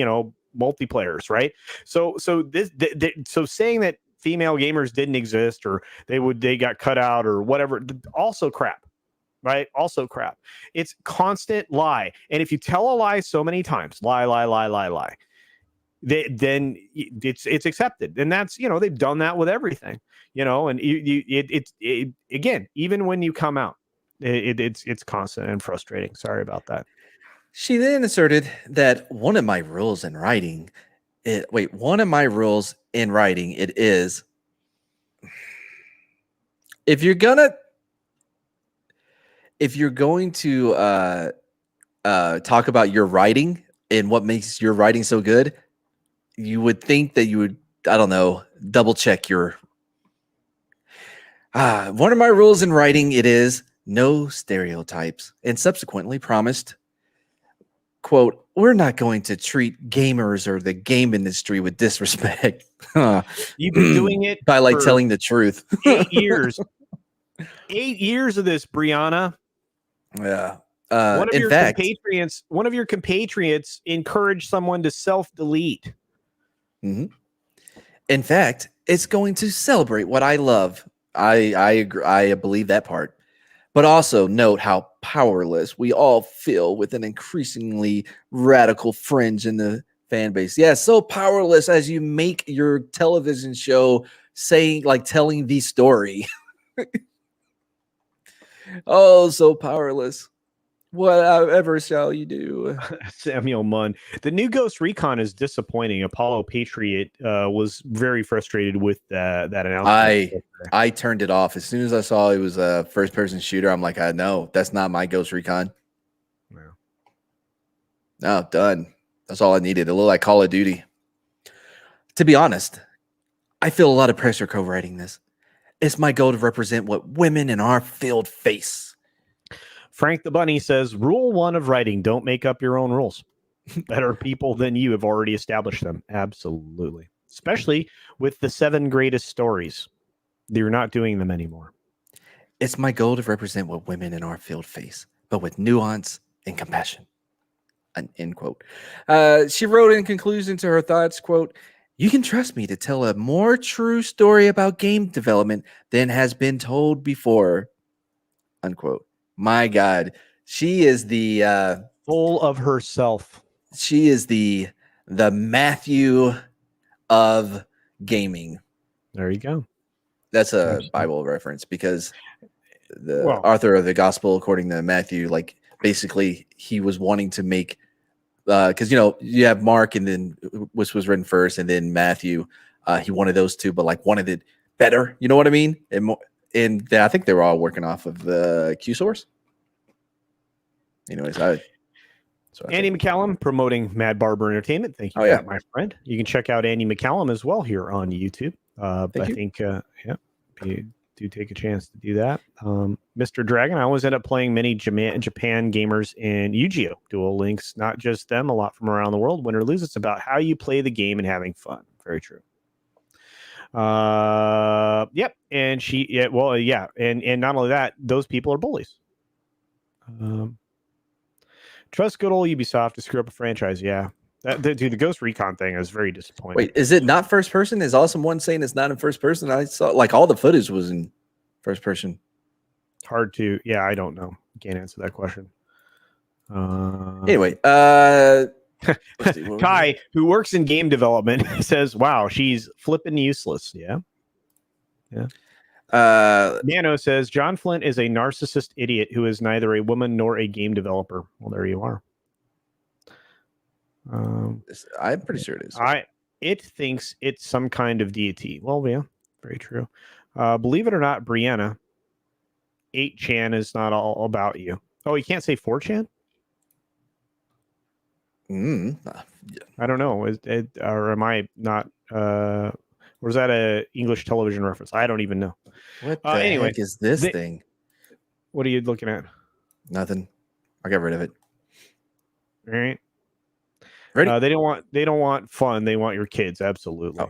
S1: multiplayers, right? So saying that female gamers didn't exist or they got cut out or whatever, also crap, right? Also crap. It's constant lie, and if you tell a lie so many times, lie, then it's accepted, and that's they've done that with everything, and it's again, even when you come out, it's constant and frustrating. Sorry about that.
S2: She then asserted that one of my rules in writing, it is if you're going to talk about your writing and what makes your writing so good, you would think that you would, I don't know, double check your one of my rules in writing, it is no stereotypes, and subsequently promised, quote, we're not going to treat gamers or the game industry with disrespect.
S1: You've been doing it
S2: by telling the truth.
S1: 8 years. 8 years of this, Brianna.
S2: Yeah.
S1: One of your compatriots encouraged someone to self-delete.
S2: Mm-hmm. In fact, it's going to celebrate what I love. I agree. I believe that part. But also note how powerless we all feel with an increasingly radical fringe in the fan base. Yeah, so powerless as you make your television show telling the story. Oh, so powerless. Whatever shall you do?
S1: Samuel Munn. The new Ghost Recon is disappointing. Apollo Patriot was very frustrated with that announcement.
S2: I turned it off as soon as I saw it was a first-person shooter. I'm like, no, that's not my Ghost Recon. No, done. That's all I needed. A little like Call of Duty. To be honest, I feel a lot of pressure co-writing this. It's my goal to represent what women in our field face.
S1: Frank the Bunny says, rule 1 of writing, don't make up your own rules. Better people than you have already established them. Absolutely. Especially with the 7 greatest stories. You're not doing them anymore.
S2: It's my goal to represent what women in our field face, but with nuance and compassion. End quote. She wrote in conclusion to her thoughts, quote, you can trust me to tell a more true story about game development than has been told before. Unquote. My God, she is the
S1: full of herself.
S2: She is the Matthew of gaming.
S1: There you go.
S2: That's a Bible reference because the author of the gospel, according to Matthew, basically he was wanting to make because you have Mark and then which was written first, and then Matthew. He wanted those two, but wanted it better. You know what I mean? And I think they were all working off of the Q source. Anyways,
S1: Andy McCallum promoting Mad Barber Entertainment. Thank you for that, my friend. You can check out Andy McCallum as well here on YouTube. I think do take a chance to do that. Mr. Dragon, I always end up playing many Japan gamers in Yu-Gi-Oh! Duel Links, not just them, a lot from around the world. Win or lose, it's about how you play the game and having fun. Very true. Yep. And and not only that, those people are bullies. Trust good old Ubisoft to screw up a franchise. Yeah. Dude, the Ghost Recon thing is very disappointing.
S2: Wait, is it not first person? Is Awesome One saying it's not in first person? I saw like all the footage was in first person.
S1: Hard to, yeah, I don't know. Can't answer that question.
S2: Anyway,
S1: Kai, who works in game development, says, "Wow, she's flipping useless." Yeah. Nano says John Flint is a narcissist idiot who is neither a woman nor a game developer. Well, there you are.
S2: I'm pretty sure it is.
S1: It thinks it's some kind of deity. Well, yeah, very true. Believe it or not, Brianna, 8chan is not all about you. Oh, you can't say 4chan? I don't know. Or am I not? Or is that a English television reference? I don't even know.
S2: What the heck is this thing?
S1: What are you looking at?
S2: Nothing. I got rid of it.
S1: All right.
S2: Ready?
S1: They don't want fun. They want your kids. Absolutely.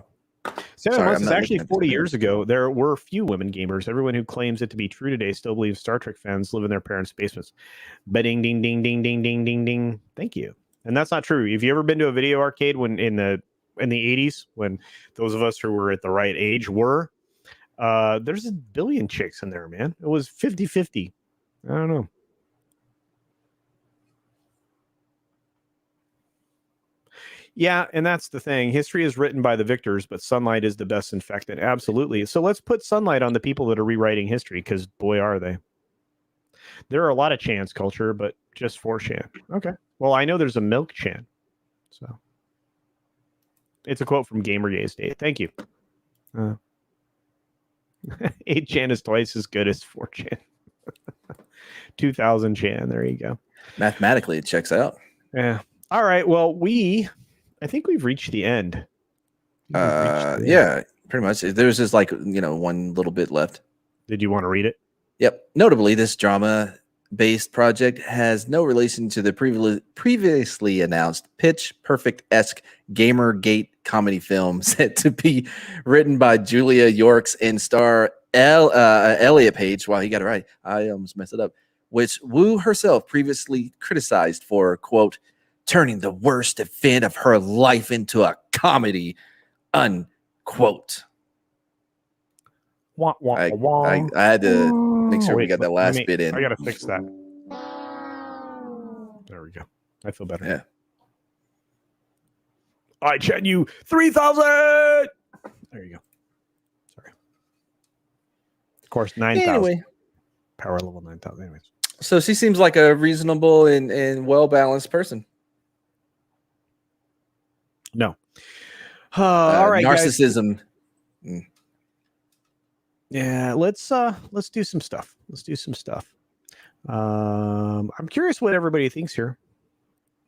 S1: It's actually 40 years ago. There were few women gamers. Everyone who claims it to be true today still believes Star Trek fans live in their parents' basements. Ding, ding, ding, ding, ding, ding, ding, ding. Thank you. And that's not true. Have you ever been to a video arcade when in the 80s, when those of us who were at the right age were? There's a billion chicks in there, man. It was 50-50. I don't know. Yeah, and that's the thing. History is written by the victors, but sunlight is the best infectant. Absolutely. So let's put sunlight on the people that are rewriting history, because boy, are they. There are a lot of chans culture, but just 4chan. Okay. Well, I know there's a milk chan. So it's a quote from Gamergate State. Thank you. 8chan is twice as good as 4chan. 2000 chan. There you go.
S2: Mathematically, it checks out.
S1: Yeah. All right. Well, I think we've reached the end.
S2: Yeah, pretty much. There's just one little bit left.
S1: Did you want to read it?
S2: Yep. Notably, this drama-based project has no relation to the previously announced Pitch Perfect-esque Gamergate comedy film set to be written by Julia Yorks and star Elliot Page. Wow, he got it right. I almost messed it up. Which Wu herself previously criticized for, quote, turning the worst event of her life into a comedy, unquote. I had to make sure we got that last bit in.
S1: I got to fix that. There we go. I feel better.
S2: Yeah.
S1: I chat you 3,000. There you go. Sorry. Of course, 9,000.
S2: Anyway.
S1: Power level 9,000. Anyways.
S2: So she seems like a reasonable and well-balanced person.
S1: No. All right,
S2: narcissism.
S1: Guys. Yeah, let's do some stuff. I'm curious what everybody thinks here.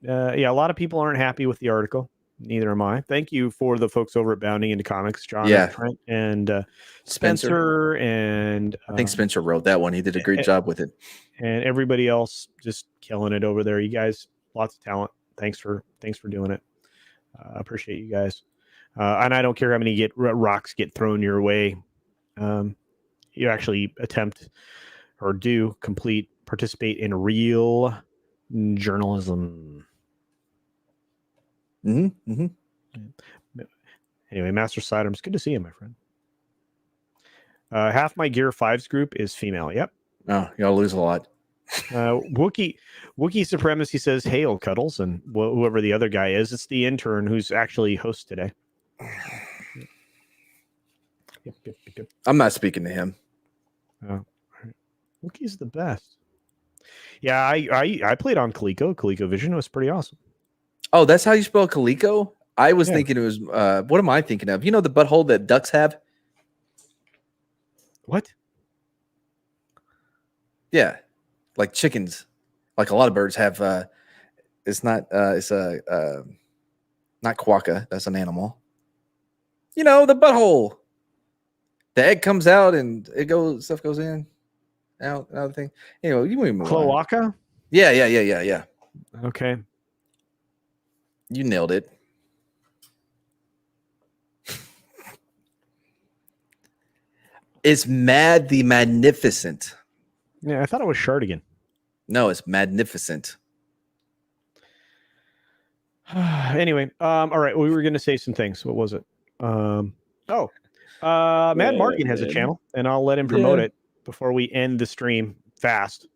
S1: A lot of people aren't happy with the article. Neither am I. Thank you for the folks over at Bounding into Comics, John, and Trent, and Spencer, and
S2: I think Spencer wrote that one. He did a great job with it.
S1: And everybody else just killing it over there. You guys, lots of talent. Thanks for doing it. Appreciate you guys. And I don't care how many rocks get thrown your way. You actually attempt or do participate in real journalism.
S2: Mm-hmm.
S1: Anyway, Master Sidearms, good to see you, my friend. Half my Gear 5's group is female. Yep.
S2: Oh, y'all lose a lot.
S1: Wookie Supremacy says, hail, Cuddles, and whoever the other guy is. It's the intern who's actually host today. Yep.
S2: I'm not speaking to him.
S1: Oh, Wookie's the best. Yeah, I played on Coleco. ColecoVision was pretty awesome.
S2: Oh, that's how you spell Coleco? I was thinking it was, what am I thinking of? You know the butthole that ducks have?
S1: What?
S2: Yeah, like chickens. Like a lot of birds have, it's not quokka. That's an animal. You know, the butthole. The egg comes out and stuff goes in, out the thing. Anyway, you move on.
S1: Cloaca?
S2: Yeah.
S1: Okay.
S2: You nailed it. It's Mad the Magnificent.
S1: Yeah, I thought it was Shardigan.
S2: No, it's Magnificent.
S1: Anyway, all right. We were going to say some things. What was it? Mad Martigan has a channel, and I'll let him promote it before we end the stream fast.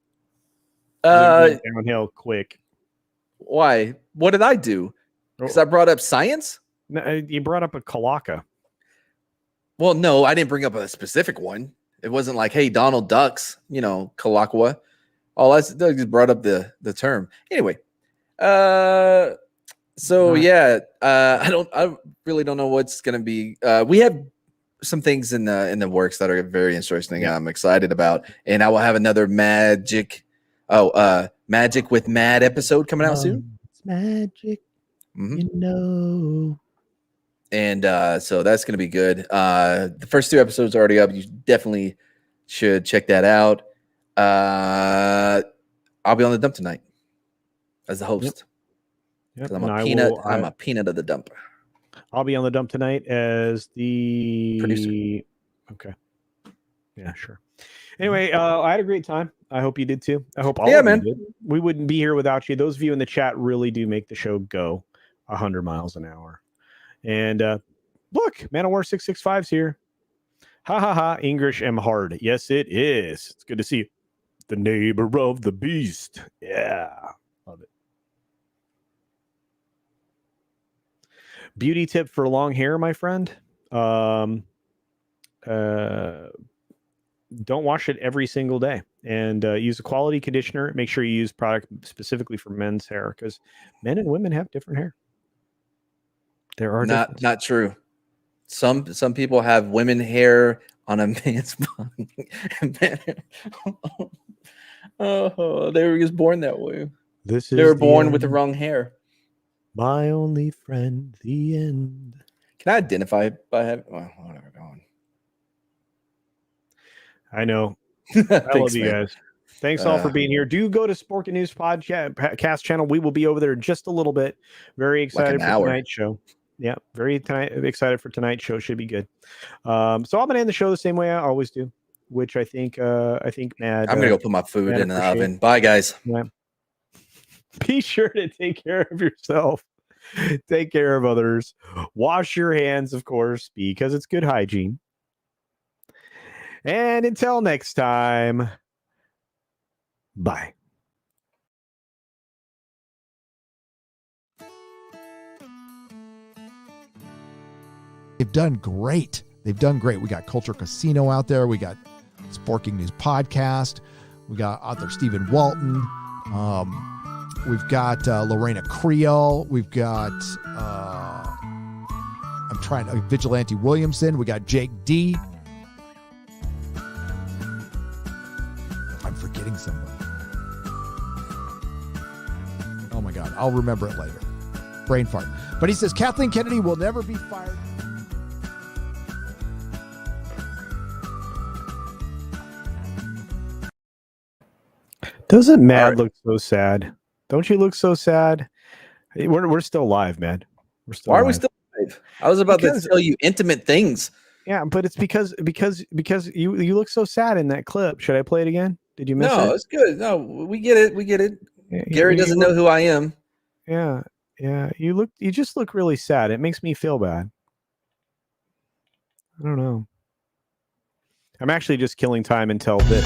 S1: Downhill quick.
S2: Why? What did I do? Because I brought up science?
S1: No, you brought up a Cloaca.
S2: Well, no, I didn't bring up a specific one. It wasn't like, hey, Donald Ducks, Kalakwa. All I just brought up the term. Anyway, I really don't know what's gonna be. We have some things in the works that are very interesting. I'm excited about, and I will have another Magic with Mad episode coming out soon.
S1: It's magic,
S2: And so that's going to be good. The first 2 episodes are already up. You definitely should check that out. I'll be on the dump tonight as the host.
S1: Yep.
S2: I'm a peanut of the dump.
S1: I'll be on the dump tonight as the
S2: producer.
S1: Okay. Yeah, sure. Anyway, I had a great time. I hope you did too. I hope all of you did. We wouldn't be here without you. Those of you in the chat really do make the show go 100 miles an hour. And look, Man of War 665's here. Ha ha ha. English am hard. Yes, it is. It's good to see you. The neighbor of the beast. Yeah. Love it. Beauty tip for long hair, my friend. Don't wash it every single day, and use a quality conditioner. Make sure you use product specifically for men's hair, because men and women have different hair. There are
S2: not true. Some people have women hair on a man's body. Oh, they were just born that way. They were born with the wrong hair.
S1: My only friend, the end.
S2: Can I identify by having whatever going?
S1: I know. I love you guys. Thanks all for being here. Do go to Spork News podcast channel. We will be over there in just a little bit. Very excited for tonight's show. Yeah, very excited for tonight's show. Should be good. So I'm gonna end the show the same way I always do, which I think Mad.
S2: I'm gonna go put my food in the oven. Bye, guys.
S1: Yeah. Be sure to take care of yourself. Take care of others. Wash your hands, of course, because it's good hygiene. And until next time, bye.
S3: They've done great. We got Culture Casino out there. We got Sporking News Podcast. We got author Stephen Walton. We've got Lorena Creole. We've got Vigilante Williamson. We got Jake D. I'm forgetting someone. Oh my God. I'll remember it later. Brain fart. But he says Kathleen Kennedy will never be fired.
S1: Doesn't Mad look so sad? Don't you look so sad? We're still live, man.
S2: Why are we still live? I was about to tell you intimate things.
S1: Yeah, but it's because you look so sad in that clip. Should I play it again? Did you miss it?
S2: No, it's good. No, we get it. Yeah, Gary doesn't know who I am.
S1: Yeah. You just look really sad. It makes me feel bad. I don't know. I'm actually just killing time until this.